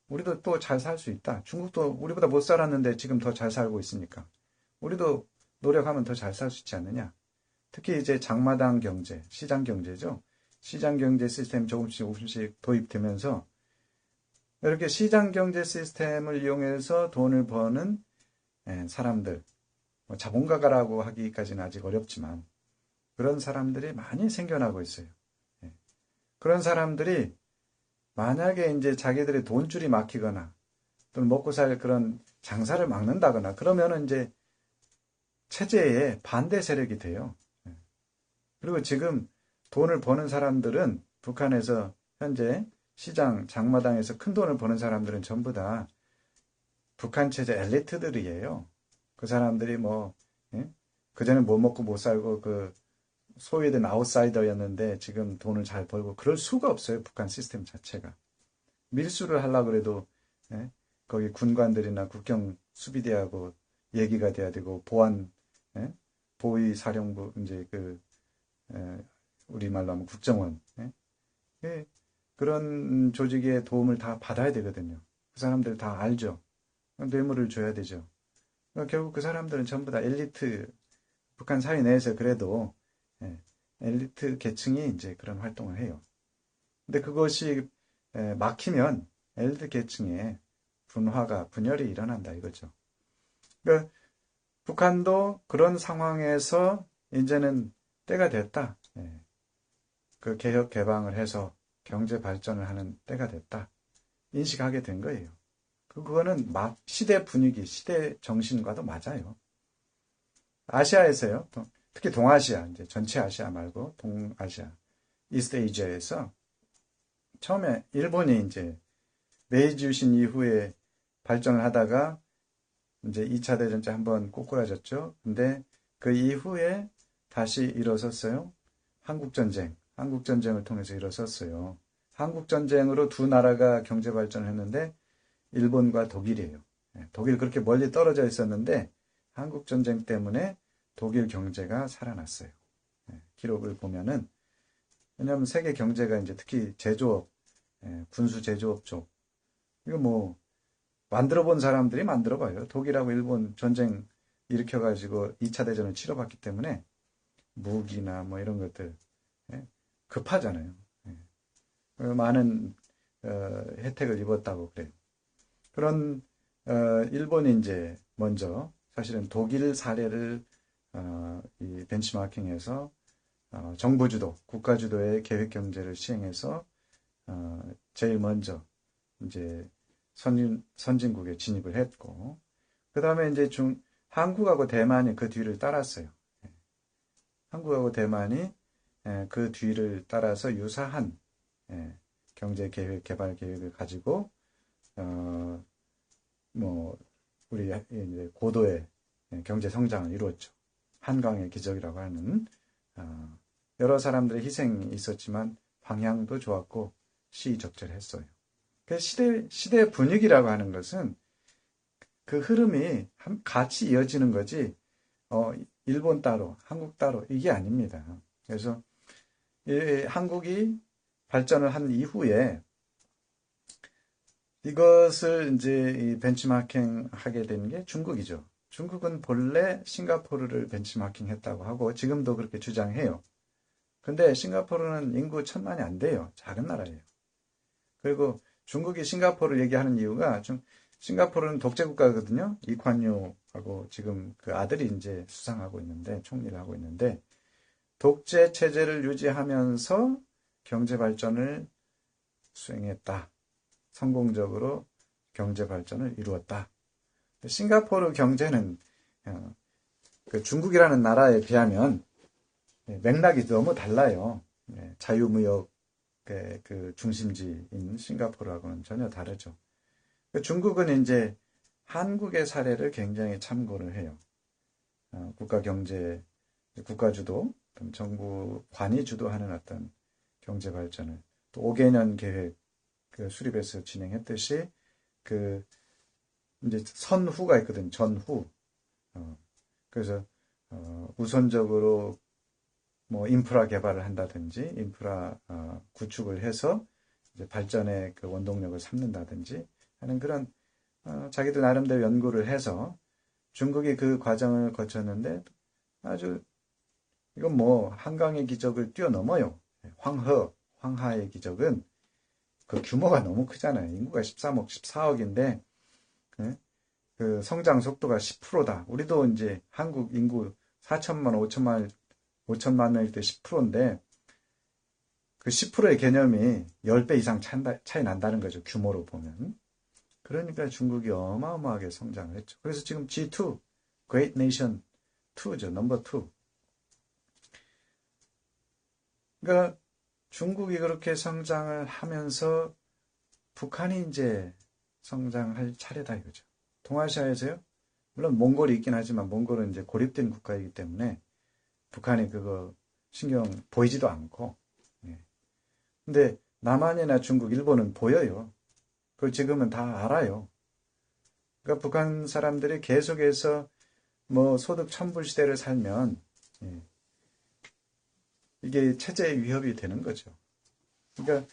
[SPEAKER 1] 우리도 또 잘 살 수 있다. 중국도 우리보다 못 살았는데 지금 더 잘 살고 있으니까 우리도 노력하면 더 잘 살 수 있지 않느냐. 특히 이제 장마당 경제, 시장 경제죠. 시장 경제 시스템 조금씩 도입되면서 이렇게 시장 경제 시스템을 이용해서 돈을 버는 사람들, 자본가라고 하기까지는 아직 어렵지만 그런 사람들이 많이 생겨나고 있어요. 그런 사람들이 만약에 이제 자기들의 돈줄이 막히거나 또는 먹고 살 그런 장사를 막는다거나 그러면은 이제 체제에 반대 세력이 돼요. 그리고 지금 돈을 버는 사람들은 북한에서 현재 시장 장마당에서 큰 돈을 버는 사람들은 전부 다 북한 체제 엘리트들이에요. 그 사람들이 그전에 못 먹고 못 살고 그 소외된 아웃사이더였는데 지금 돈을 잘 벌고 그럴 수가 없어요. 북한 시스템 자체가. 밀수를 하려고 그래도 거기 군관들이나 국경 수비대하고 얘기가 돼야 되고 보위사령부 이제 우리말로 하면 국정원 그런 조직의 도움을 다 받아야 되거든요. 그 사람들 다 알죠. 뇌물을 줘야 되죠. 그러니까 결국 그 사람들은 전부 다 엘리트 북한 사회 내에서 그래도 엘리트 계층이 이제 그런 활동을 해요. 근데 그것이 막히면 엘리트 계층의 분열이 일어난다 이거죠. 그러니까 북한도 그런 상황에서 이제는 때가 됐다. 그 개혁 개방을 해서 경제 발전을 하는 때가 됐다. 인식하게 된 거예요. 그거는 시대 분위기, 시대 정신과도 맞아요. 아시아에서요. 특히 동아시아, 이제 전체 아시아 말고 동아시아, 이스트 에이지아에서 처음에 일본이 이제 메이지 유신 이후에 발전을 하다가 이제 2차 대전 때 한번 꼬꾸라졌죠. 근데 그 이후에 다시 일어섰어요. 한국전쟁을 통해서 일어섰어요. 한국전쟁으로 두 나라가 경제 발전을 했는데 일본과 독일이에요. 독일 그렇게 멀리 떨어져 있었는데 한국전쟁 때문에 독일 경제가 살아났어요. 기록을 보면은 왜냐하면 세계 경제가 이제 특히 제조업, 군수 제조업 쪽, 이거 뭐, 만들어 본 사람들이 만들어 봐요. 독일하고 일본 전쟁 일으켜가지고 2차 대전을 치러봤기 때문에 무기나 뭐 이런 것들, 예, 급하잖아요. 많은 혜택을 입었다고 그래요. 그런 일본이 이제 먼저 사실은 독일 사례를 이 벤치마킹에서 정부 주도, 국가 주도의 계획 경제를 시행해서 제일 먼저 이제 선진국에 진입을 했고, 그 다음에 이제 한국하고 대만이 그 뒤를 따랐어요. 한국하고 대만이 그 뒤를 따라서 유사한 경제 계획, 개발 계획을 가지고 뭐 우리 이제 고도의 경제 성장을 이루었죠. 한강의 기적이라고 하는 여러 사람들의 희생이 있었지만 방향도 좋았고 시의적절했어요. 그 시대 분위기라고 하는 것은 그 흐름이 같이 이어지는 거지, 일본 따로, 한국 따로, 이게 아닙니다. 그래서 한국이 발전을 한 이후에 이것을 이제 이 벤치마킹 하게 된 게 중국이죠. 중국은 본래 싱가포르를 벤치마킹 했다고 하고 지금도 그렇게 주장해요. 근데 싱가포르는 인구 1,000만이 안 돼요. 작은 나라예요. 그리고 중국이 싱가포르를 얘기하는 이유가 싱가포르는 독재 국가거든요. 이콴유하고 지금 그 아들이 이제 수상하고 있는데, 총리를 하고 있는데, 독재 체제를 유지하면서 경제 발전을 수행했다. 성공적으로 경제 발전을 이루었다. 싱가포르 경제는 그 중국이라는 나라에 비하면 맥락이 너무 달라요. 자유무역 그 중심지인 싱가포르하고는 전혀 다르죠. 중국은 이제 한국의 사례를 굉장히 참고를 해요. 국가 경제, 국가 주도, 정부 관이 주도하는 어떤 경제 발전을 또 5개년 계획 수립해서 진행했듯이 그 이제 선후가 있거든. 전후. 그래서 우선적으로 뭐 인프라 개발을 한다든지 인프라 구축을 해서 이제 발전의 그 원동력을 삼는다든지 하는 그런 자기들 나름대로 연구를 해서 중국이 그 과정을 거쳤는데 아주 이건 뭐 한강의 기적을 뛰어넘어요. 황하의 기적은 그 규모가 너무 크잖아요. 인구가 13억, 14억인데 그 성장 속도가 10%다. 우리도 이제 한국 인구 4천만, 5천만 명일 때 10%인데 그 10%의 개념이 10배 이상 차이 난다는 거죠. 규모로 보면. 그러니까 중국이 어마어마하게 성장을 했죠. 그래서 지금 G2, Great Nation 2죠. 넘버 2. 그러니까 중국이 그렇게 성장을 하면서 북한이 이제 성장할 차례다 이거죠. 동아시아에서요. 물론 몽골이 있긴 하지만 몽골은 이제 고립된 국가이기 때문에 북한이 그거 신경 보이지도 않고. 근데 남한이나 중국, 일본은 보여요. 그걸 지금은 다 알아요. 그러니까 북한 사람들이 계속해서 뭐 소득 천불 시대를 살면 이게 체제의 위협이 되는 거죠. 그러니까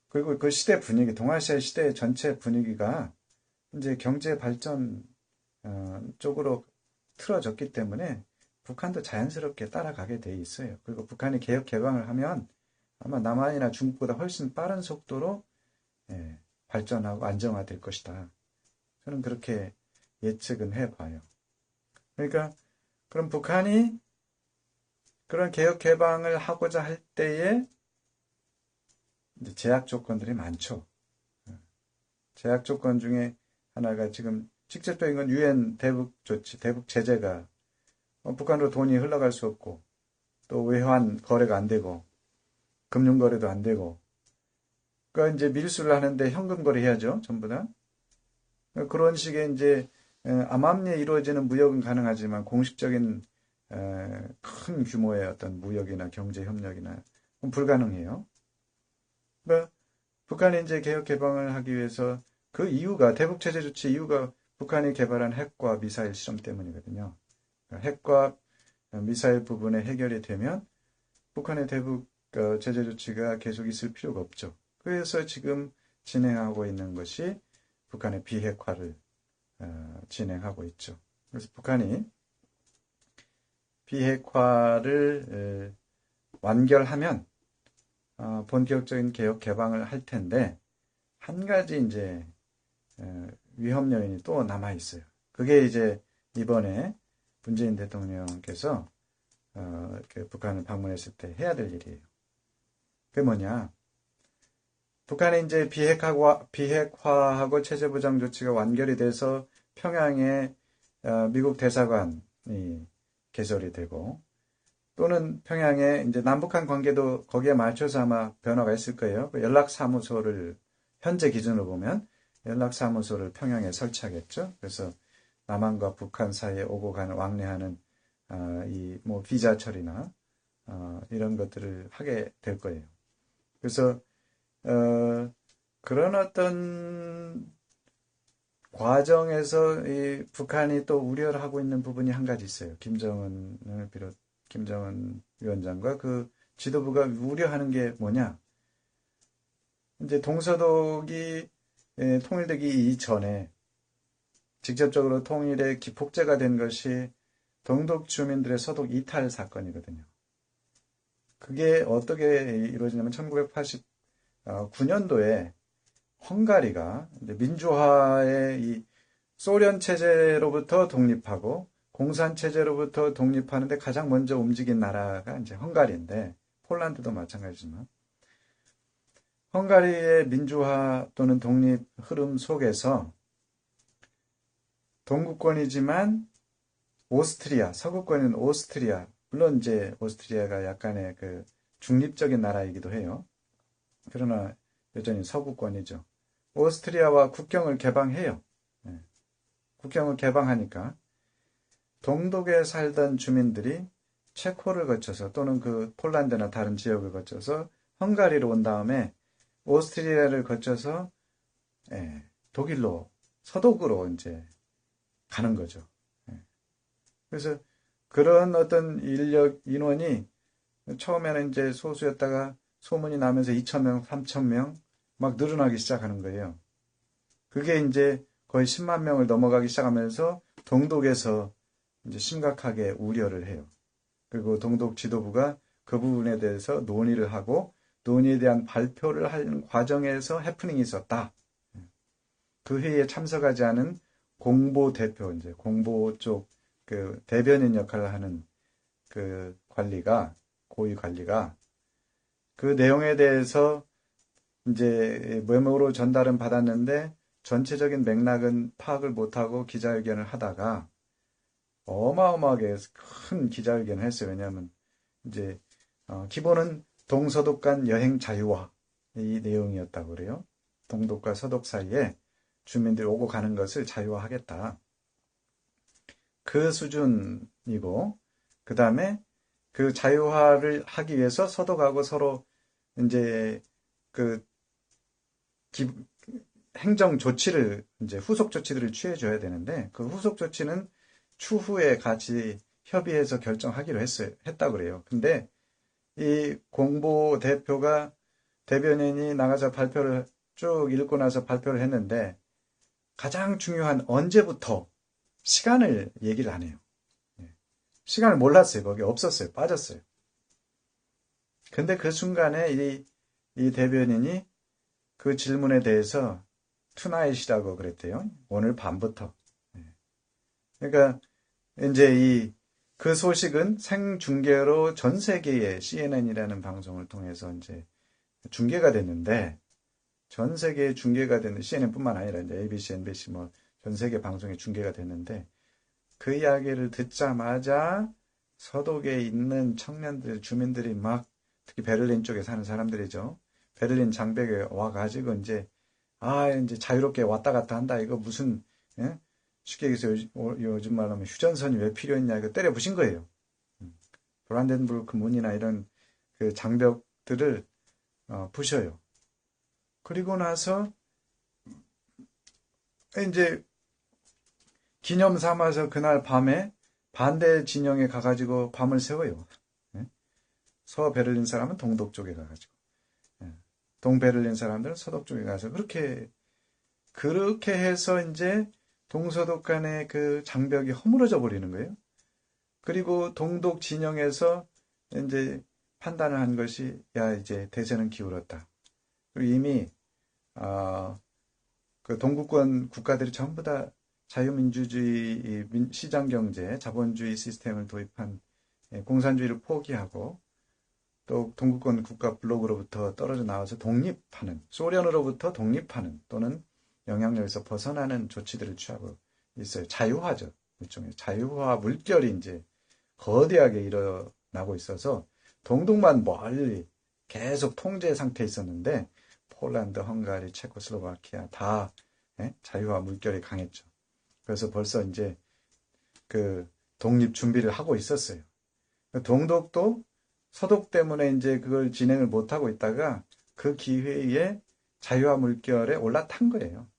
[SPEAKER 1] 그리고 그 시대 분위기, 동아시아 시대 전체 분위기가 이제 경제 발전 쪽으로 틀어졌기 때문에 북한도 자연스럽게 따라가게 돼 있어요. 그리고 북한이 개혁 개방을 하면 아마 남한이나 중국보다 훨씬 빠른 속도로 발전하고 안정화될 것이다. 저는 그렇게 예측은 해봐요. 그러니까 그럼 북한이 그런 개혁 개방을 하고자 할 때에 이제 제약 조건들이 많죠. 제약 조건 중에 하나가 지금 직접적인 건 유엔 대북 조치, 대북 제재가 북한으로 돈이 흘러갈 수 없고 또 외환 거래가 안 되고 금융 거래도 안 되고 그러니까 이제 밀수를 하는데 현금 거래해야죠. 전부 다. 그런 식의 이제 암암리에 이루어지는 무역은 가능하지만 공식적인 큰 규모의 어떤 무역이나 경제 협력이나 불가능해요. 그러니까 북한이 이제 개혁 개방을 하기 위해서 그 이유가 대북 제재 조치 이유가 북한이 개발한 핵과 미사일 실험 때문이거든요. 핵과 미사일 부분에 해결이 되면 북한의 대북 그 제재 조치가 계속 있을 필요가 없죠. 그래서 지금 진행하고 있는 것이 북한의 비핵화를 진행하고 있죠. 그래서 북한이 비핵화를 완결하면 본격적인 개혁 개방을 할 텐데 한 가지 이제 위험 요인이 또 남아 있어요. 그게 이제 이번에 문재인 대통령께서 북한을 방문했을 때 해야 될 일이에요. 그게 뭐냐? 북한이 이제 비핵화하고 체제 보장 조치가 완결이 돼서 평양에 미국 대사관이 개설이 되고 또는 평양에 이제 남북한 관계도 거기에 맞춰서 아마 변화가 있을 거예요. 그 연락사무소를 현재 기준으로 보면 연락사무소를 평양에 설치하겠죠. 그래서 남한과 북한 사이에 오고 가는 왕래하는 이 뭐 비자 처리나 이런 것들을 하게 될 거예요. 그래서 그런 어떤 과정에서 이 북한이 또 우려를 하고 있는 부분이 한 가지 있어요. 김정은을 비롯 김정은 위원장과 그 지도부가 우려하는 게 뭐냐? 이제 동서독이 통일되기 이전에 직접적으로 통일의 기폭제가 된 것이 동독 주민들의 서독 이탈 사건이거든요. 그게 어떻게 이루어지냐면 1989년도에 헝가리가 민주화의 이 소련 체제로부터 독립하고 공산 체제로부터 독립하는데 가장 먼저 움직인 나라가 이제 헝가리인데 폴란드도 마찬가지지만 헝가리의 민주화 또는 독립 흐름 속에서 동구권이지만 오스트리아, 서구권인 오스트리아, 물론 이제 오스트리아가 약간의 그 중립적인 나라이기도 해요. 그러나 여전히 서구권이죠. 오스트리아와 국경을 개방해요. 국경을 개방하니까 동독에 살던 주민들이 체코를 거쳐서 또는 그 폴란드나 다른 지역을 거쳐서 헝가리로 온 다음에 오스트리아를 거쳐서 독일로 서독으로 이제 가는 거죠. 그래서 그런 어떤 인원이 처음에는 이제 소수였다가 소문이 나면서 2,000명, 3,000명 막 늘어나기 시작하는 거예요. 그게 이제 거의 10만 명을 넘어가기 시작하면서 동독에서 이제 심각하게 우려를 해요. 그리고 동독 지도부가 그 부분에 대해서 논의를 하고 논의에 대한 발표를 하는 과정에서 해프닝이 있었다. 그 회의에 참석하지 않은 공보 대표, 이제 공보 쪽 그 대변인 역할을 하는 그 관리가, 고위 관리가 그 내용에 대해서 이제 메모로 전달은 받았는데 전체적인 맥락은 파악을 못하고 기자회견을 하다가 어마어마하게 큰 기자회견을 했어요. 왜냐하면 이제 기본은 동서독 간 여행 자유화 이 내용이었다고 그래요. 동독과 서독 사이에 주민들이 오고 가는 것을 자유화하겠다. 그 수준이고 그 다음에 그 자유화를 하기 위해서 서독하고 서로 이제 그 행정 조치를 이제 후속 조치들을 취해줘야 되는데 그 후속 조치는 추후에 같이 협의해서 결정하기로 했다고 그래요. 근데 이 공보 대표가 대변인이 나가서 발표를 쭉 읽고 나서 발표를 했는데 가장 중요한 언제부터 시간을 얘기를 안 해요. 시간을 몰랐어요. 거기 없었어요. 빠졌어요. 근데 그 순간에 이 대변인이 그 질문에 대해서 투나잇이라고 그랬대요. 오늘 밤부터. 그러니까 이제 그 소식은 생중계로 전 세계의 CNN이라는 방송을 통해서 이제 중계가 됐는데 전 세계에 중계가 되는 CNN뿐만 아니라 이제 ABC, NBC 뭐 전 세계 방송에 중계가 됐는데 그 이야기를 듣자마자 서독에 있는 청년들, 주민들이 막 특히 베를린 쪽에 사는 사람들이죠. 베를린 장벽에 와가지고 이제 이제 자유롭게 왔다 갔다 한다. 이거 무슨 쉽게 얘기해서 요즘 말로 하면 휴전선이 왜 필요했냐 이거 때려 부신 거예요. 브란덴부르크 문이나 이런 그 장벽들을 부셔요. 그리고 나서 이제 기념 삼아서 그날 밤에 반대 진영에 가가지고 밤을 새워요. 서베를린 사람은 동독 쪽에 가가지고, 동베를린 사람들은 서독 쪽에 가서 그렇게 해서 이제 동서독 간의 그 장벽이 허물어져 버리는 거예요. 그리고 동독 진영에서 이제 판단을 한 것이, 야, 이제 대세는 기울었다. 그리고 이미, 그 동구권 국가들이 전부 다 자유민주주의, 시장경제, 자본주의 시스템을 도입한 공산주의를 포기하고 또 동구권 국가 블록으로부터 떨어져 나와서 독립하는, 소련으로부터 독립하는 또는 영향력에서 벗어나는 조치들을 취하고 있어요. 자유화죠. 일종의 자유화 물결이 이제 거대하게 일어나고 있어서 동독만 멀리 계속 통제 상태에 있었는데 폴란드, 헝가리, 체코슬로바키아 다 자유화 물결이 강했죠. 그래서 벌써 이제 그 독립 준비를 하고 있었어요. 동독도 서독 때문에 이제 그걸 진행을 못하고 있다가 그 기회에 자유화 물결에 올라탄 거예요.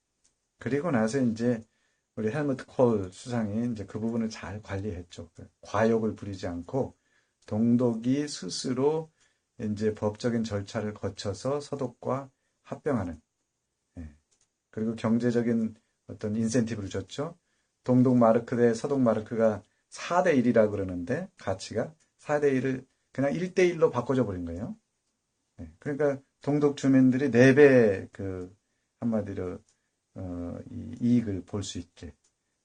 [SPEAKER 1] 그리고 나서 이제 우리 헬무트 콜 수상이 이제 그 부분을 잘 관리했죠. 과욕을 부리지 않고 동독이 스스로 이제 법적인 절차를 거쳐서 서독과 합병하는, 그리고 경제적인 어떤 인센티브를 줬죠. 동독 마르크 대 서독 마르크가 4대 1이라 그러는데 가치가 4대 1을 그냥 1대 1로 바꿔줘 버린 거예요. 그러니까 동독 주민들이 4배 그 한마디로 이 이익을 볼 수 있게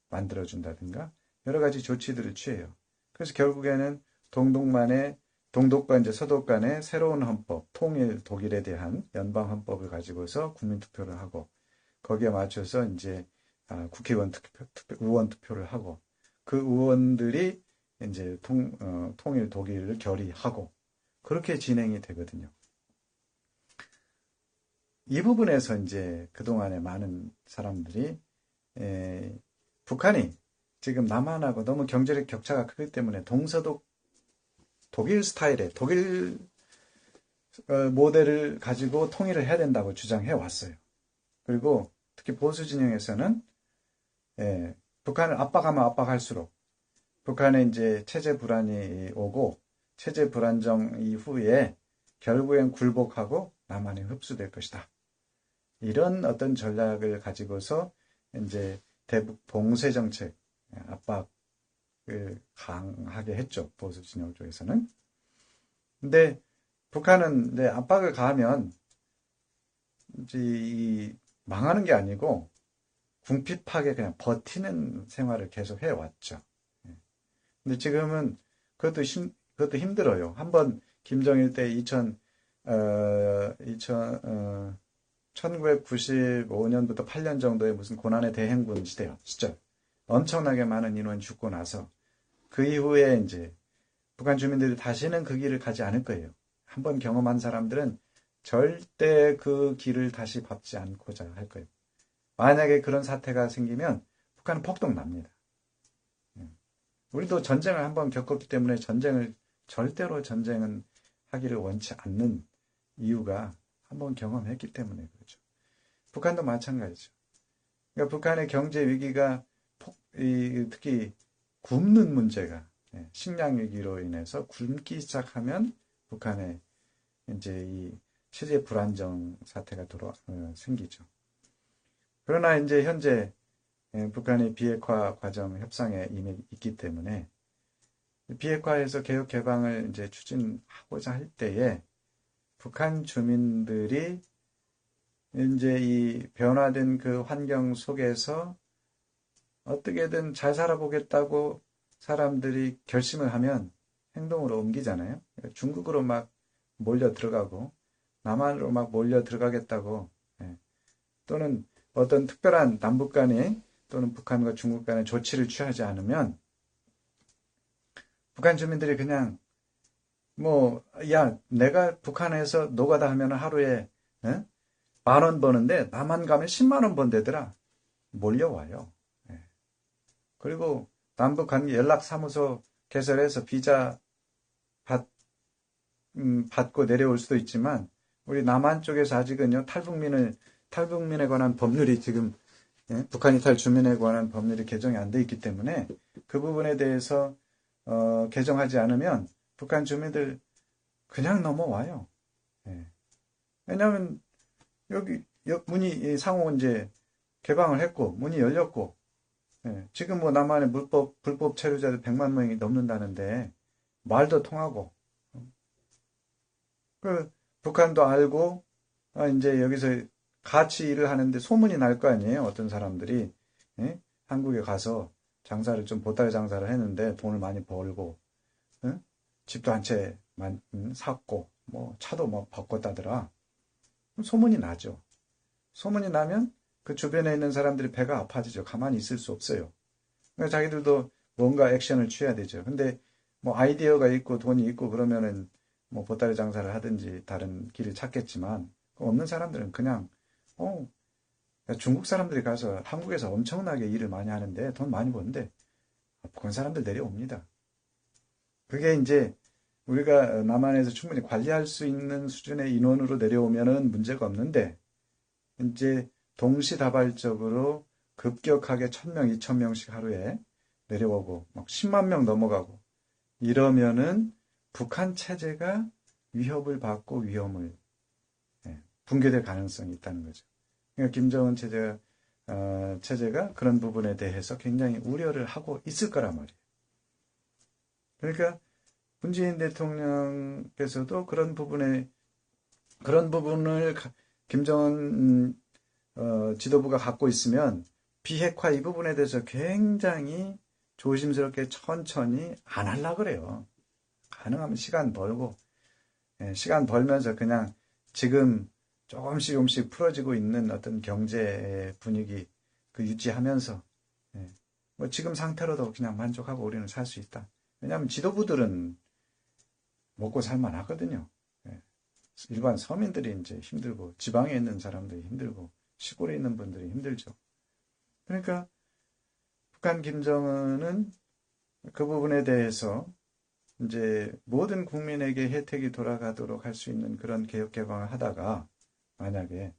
[SPEAKER 1] 만들어준다든가 여러 가지 조치들을 취해요. 그래서 결국에는 동독과 이제 서독 간의 새로운 헌법, 통일 독일에 대한 연방 헌법을 가지고서 국민 투표를 하고 거기에 맞춰서 이제 국회의원 의원 투표를 하고 그 의원들이 이제 통일 독일을 결의하고 그렇게 진행이 되거든요. 이 부분에서 이제 그동안에 많은 사람들이 북한이 지금 남한하고 너무 경제력 격차가 크기 때문에 동서독 독일 스타일의 독일 모델을 가지고 통일을 해야 된다고 주장해 왔어요. 그리고 특히 보수 진영에서는 북한을 압박하면 압박할수록 북한의 이제 체제 불안이 오고 체제 불안정 이후에 결국엔 굴복하고 남한에 흡수될 것이다. 이런 어떤 전략을 가지고서 이제 대북 봉쇄 정책 압박을 강하게 했죠. 보수 진영 쪽에서는. 근데 북한은 이제 압박을 가하면 이제 망하는 게 아니고 궁핍하게 그냥 버티는 생활을 계속 해왔죠. 근데 지금은 그것도 힘들어요. 한번 김정일 때 1995년부터 8년 정도의 무슨 고난의 대행군 시절 엄청나게 많은 인원이 죽고 나서 그 이후에 이제 북한 주민들이 다시는 그 길을 가지 않을 거예요. 한번 경험한 사람들은 절대 그 길을 다시 밟지 않고자 할 거예요. 만약에 그런 사태가 생기면 북한은 폭동 납니다. 우리도 전쟁을 한번 겪었기 때문에 절대로 전쟁은 하기를 원치 않는 이유가 한번 경험했기 때문에 그렇죠. 북한도 마찬가지죠. 그러니까 북한의 경제 위기가 특히 굶는 문제가 식량 위기로 인해서 굶기 시작하면 북한에 이제 이 체제 불안정 사태가 생기죠. 그러나 이제 현재 북한이 비핵화 과정 협상에 이미 있기 때문에 비핵화에서 개혁 개방을 이제 추진하고자 할 때에 북한 주민들이 이제 이 변화된 그 환경 속에서 어떻게든 잘 살아보겠다고 사람들이 결심을 하면 행동으로 옮기잖아요. 중국으로 막 몰려 들어가고 남한으로 막 몰려 들어가겠다고 또는 어떤 특별한 남북 간의 또는 북한과 중국 간의 조치를 취하지 않으면 북한 주민들이 그냥 내가 북한에서 노가다 하면 하루에 10,000원 버는데 남한 가면 100,000원 번대더라. 몰려와요. 그리고 남북 관계 연락사무소 개설해서 비자 받고 내려올 수도 있지만 우리 남한 쪽에서 아직은요 탈북민에 관한 법률이 지금 북한 이탈 주민에 관한 법률이 개정이 안 돼 있기 때문에 그 부분에 대해서 개정하지 않으면 북한 주민들 그냥 넘어와요. 예. 왜냐하면 여기 문이 상호 이제 개방을 했고 문이 열렸고 예. 지금 뭐 남한의 불법 체류자들 100만 명이 넘는다는데 말도 통하고 그 북한도 알고 이제 여기서 같이 일을 하는데 소문이 날 거 아니에요. 어떤 사람들이 예? 한국에 가서 장사를 좀 보따리 장사를 했는데 돈을 많이 벌고 예? 집도 한 채만 샀고 뭐 차도 뭐 바꿨다더라. 소문이 나죠. 소문이 나면 그 주변에 있는 사람들이 배가 아파지죠. 가만히 있을 수 없어요. 그러니까 자기들도 뭔가 액션을 취해야 되죠. 근데 뭐 아이디어가 있고 돈이 있고 그러면은 뭐 보따리 장사를 하든지 다른 길을 찾겠지만 없는 사람들은 그냥 어 중국 사람들이 가서 한국에서 엄청나게 일을 많이 하는데 돈 많이 버는데 북한 사람들 내려옵니다. 그게 이제 우리가 남한에서 충분히 관리할 수 있는 수준의 인원으로 내려오면은 문제가 없는데 이제 동시다발적으로 급격하게 1000명, 2000명씩 하루에 내려오고 막 10만 명 넘어가고 이러면은 북한 체제가 위협을 받고 위험을 붕괴될 가능성이 있다는 거죠. 그러니까 김정은 체제가 그런 부분에 대해서 굉장히 우려를 하고 있을 거란 말이에요. 그러니까 문재인 대통령께서도 그런 부분을 김정은 지도부가 갖고 있으면 비핵화 이 부분에 대해서 굉장히 조심스럽게 천천히 안 하려고 그래요. 가능하면 시간 벌고 시간 벌면서 그냥 지금 조금씩 풀어지고 있는 어떤 경제 분위기 그 유지하면서 뭐 지금 상태로도 그냥 만족하고 우리는 살 수 있다. 왜냐하면 지도부들은 먹고 살만 하거든요. 일반 서민들이 이제 힘들고 지방에 있는 사람들이 힘들고 시골에 있는 분들이 힘들죠. 그러니까 북한 김정은은 그 부분에 대해서 이제 모든 국민에게 혜택이 돌아가도록 할 수 있는 그런 개혁 개방을 하다가 만약에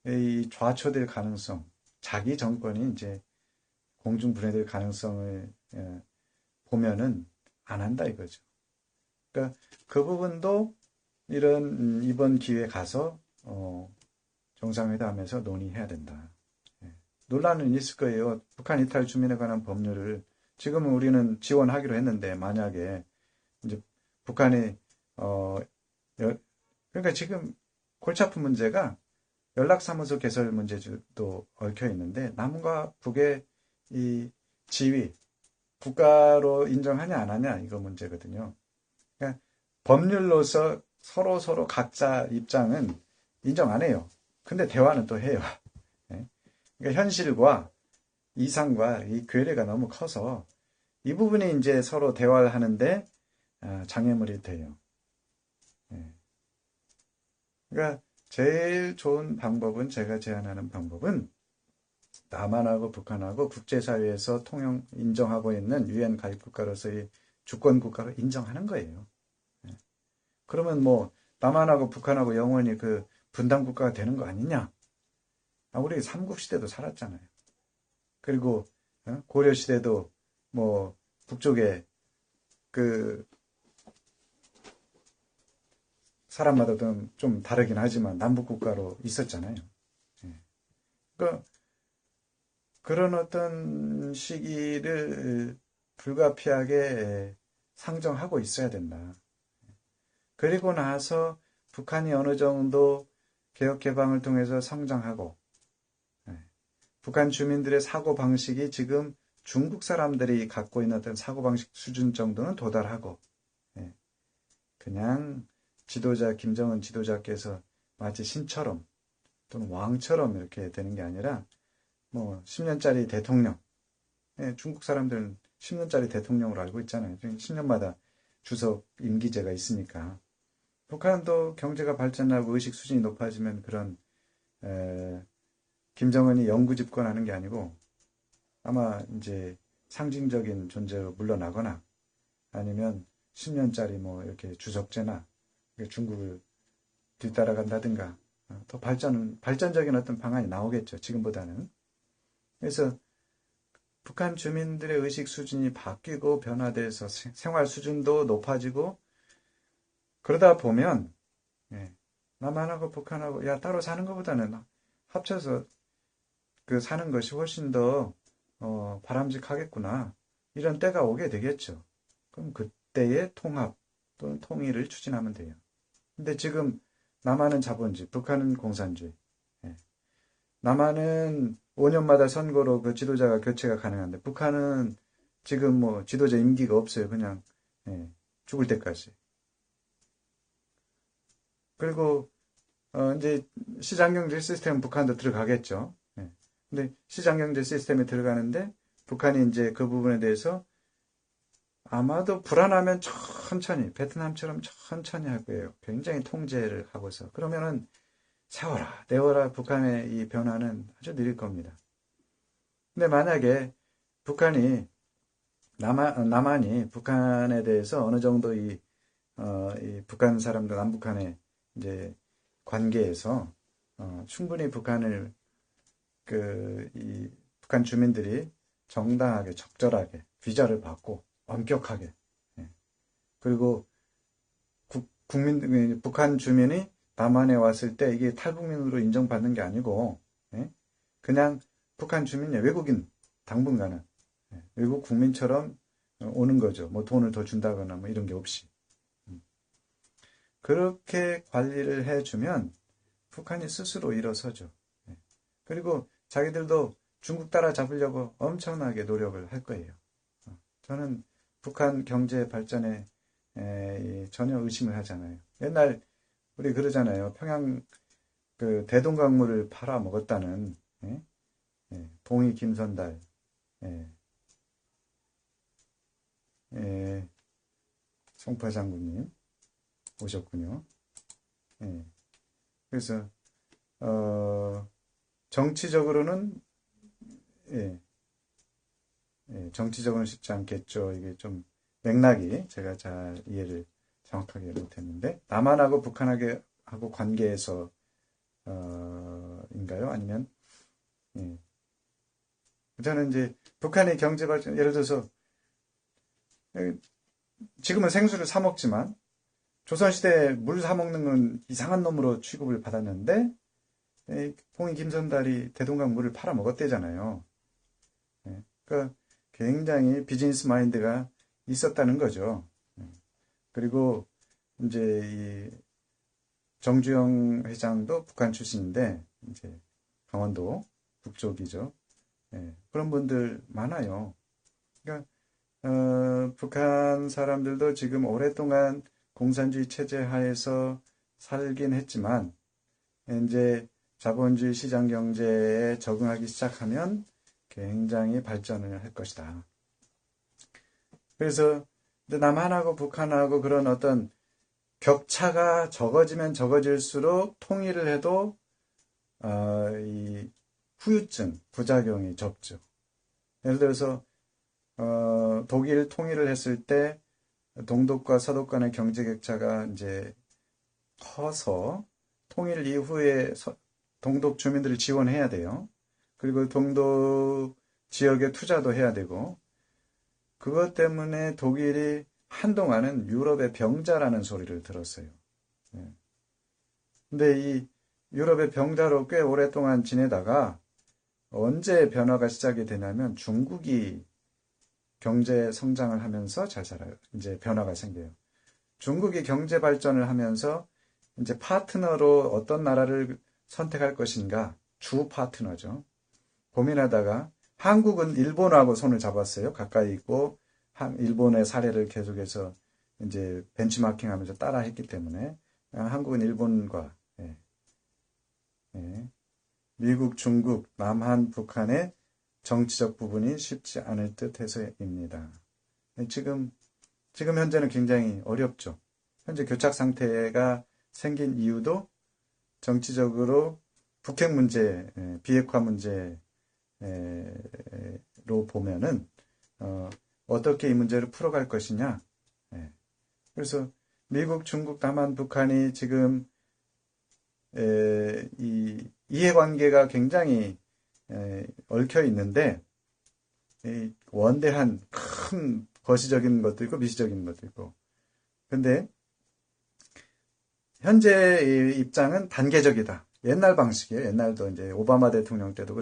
[SPEAKER 1] 이 좌초될 가능성, 자기 정권이 이제 공중 분해될 가능성을 보면은 안 한다 이거죠. 그러니까 그 부분도 이번 기회에 가서 정상회담에서 논의해야 된다. 논란은 있을 거예요. 북한 이탈 주민에 관한 법률을 지금은 우리는 지원하기로 했는데 만약에 이제 북한이 그러니까 지금 골치 아픈 문제가 연락사무소 개설 문제도 얽혀 있는데 남과 북의 이 지위 국가로 인정하냐 안 하냐 이거 문제거든요. 그러니까 법률로서 서로 각자 입장은 인정 안 해요. 근데 대화는 또 해요. 그러니까 현실과 이상과 이 괴리가 너무 커서 이 부분이 이제 서로 대화를 하는데 장애물이 돼요. 그러니까 제일 좋은 방법은 제가 제안하는 방법은 남한하고 북한하고 국제사회에서 통용 인정하고 있는 유엔 가입국가로서의 주권 국가를 인정하는 거예요. 그러면 뭐 남한하고 북한하고 영원히 그 분단 국가가 되는 거 아니냐? 우리 삼국시대도 살았잖아요. 그리고 고려시대도 뭐 북쪽에 그 사람마다 좀 다르긴 하지만 남북국가로 있었잖아요. 그러니까 그런 어떤 시기를 불가피하게 상정하고 있어야 된다. 그리고 나서 북한이 어느 정도 개혁 개방을 통해서 성장하고 북한 주민들의 사고방식이 지금 중국 사람들이 갖고 있는 어떤 사고방식 수준 정도는 도달하고 그냥 김정은 지도자께서 마치 신처럼 또는 왕처럼 이렇게 되는 게 아니라 뭐 10년짜리 대통령 중국 사람들은 10년짜리 대통령으로 알고 있잖아요. 10년마다 주석 임기제가 있으니까 북한도 경제가 발전하고 의식 수준이 높아지면 그런 김정은이 영구 집권하는 게 아니고 아마 이제 상징적인 존재로 물러나거나 아니면 10년짜리 뭐 이렇게 주석제나 중국을 뒤따라간다든가 더 발전적인 어떤 방안이 나오겠죠. 지금보다는. 그래서 북한 주민들의 의식 수준이 바뀌고 변화돼서 생활 수준도 높아지고 그러다 보면 예, 남한하고 북한하고 야 따로 사는 것보다는 합쳐서 그 사는 것이 훨씬 더 바람직하겠구나. 이런 때가 오게 되겠죠. 그럼 그때의 통합 또는 통일을 추진하면 돼요. 근데 지금 남한은 자본주의, 북한은 공산주의. 예. 남한은 5년마다 선거로 그 지도자가 교체가 가능한데 북한은 지금 뭐 지도자 임기가 없어요. 그냥 예, 죽을 때까지. 그리고 이제 시장경제 시스템 북한도 들어가겠죠. 예. 근데 시장경제 시스템에 들어가는데 북한이 이제 그 부분에 대해서 아마도 불안하면 천천히 베트남처럼 천천히 할 거예요. 굉장히 통제를 하고서 그러면은 세워라 내워라 북한의 이 변화는 아주 느릴 겁니다. 근데 만약에 북한이 남한이 북한에 대해서 어느 정도 이 북한 사람들 남북한의 이제 관계에서 충분히 북한을 이 북한 주민들이 정당하게 적절하게 비자를 받고 엄격하게 예. 그리고 북한 주민이 남한에 왔을 때 이게 탈북민으로 인정받는 게 아니고 예. 그냥 북한 주민이 외국인 당분간은 예. 외국 국민처럼 오는 거죠. 뭐 돈을 더 준다거나 뭐 이런 게 없이 그렇게 관리를 해주면 북한이 스스로 일어서죠. 예. 그리고 자기들도 중국 따라잡으려고 엄청나게 노력을 할 거예요. 저는 북한 경제 발전에 전혀 의심을 하잖아요. 옛날 우리 그러잖아요. 평양 그 대동강물을 팔아먹었다는 예? 봉이 김선달 예, 송파 장군님 오셨군요. 예. 그래서 정치적으로는 예, 정치적으로는 쉽지 않겠죠. 이게 좀 맥락이 제가 잘 이해를 정확하게 못했는데 남한하고 북한하고 관계에서 인가요? 아니면 예. 저는 이제 북한의 경제 발전 예를 들어서 지금은 생수를 사 먹지만 조선시대에 물 사 먹는 건 이상한 놈으로 취급을 받았는데 봉이 김선달이 대동강 물을 팔아 먹었대잖아요. 그러니까 굉장히 비즈니스 마인드가 있었다는 거죠. 그리고 이제 이 정주영 회장도 북한 출신인데 이제 강원도 북쪽이죠. 그런 분들 많아요. 그러니까 북한 사람들도 지금 오랫동안 공산주의 체제 하에서 살긴 했지만 이제 자본주의 시장 경제에 적응하기 시작하면 굉장히 발전을 할 것이다. 그래서 남한하고 북한하고 그런 어떤 격차가 적어지면 적어질수록 통일을 해도 이 후유증, 부작용이 적죠. 예를 들어서 독일 통일을 했을 때 동독과 서독 간의 경제 격차가 이제 커서 통일 이후에 동독 주민들을 지원해야 돼요. 그리고 동독 지역에 투자도 해야 되고 그것 때문에 독일이 한동안은 유럽의 병자라는 소리를 들었어요. 근데 이 유럽의 병자로 꽤 오랫동안 지내다가 언제 변화가 시작이 되냐면 중국이 경제 성장을 하면서 잘 살아요. 이제 변화가 생겨요. 중국이 경제 발전을 하면서 이제 파트너로 어떤 나라를 선택할 것인가 주 파트너죠. 고민하다가 한국은 일본하고 손을 잡았어요. 가까이 있고 일본의 사례를 계속해서 이제 벤치마킹하면서 따라했기 때문에 한국은 일본과 미국, 중국, 남한, 북한의 정치적 부분이 쉽지 않을 듯 해서입니다. 지금 현재는 굉장히 어렵죠. 현재 교착 상태가 생긴 이유도 정치적으로 북핵 문제, 비핵화 문제로 보면은 어떻게 이 문제를 풀어갈 것이냐. 그래서 미국, 중국, 남한, 북한이 지금 이 이해관계가 굉장히 얽혀 있는데 원대한 큰 거시적인 것도 있고 미시적인 것도 있고 근데 현재 이 입장은 단계적이다. 옛날 방식이에요. 옛날도 이제 오바마 대통령 때도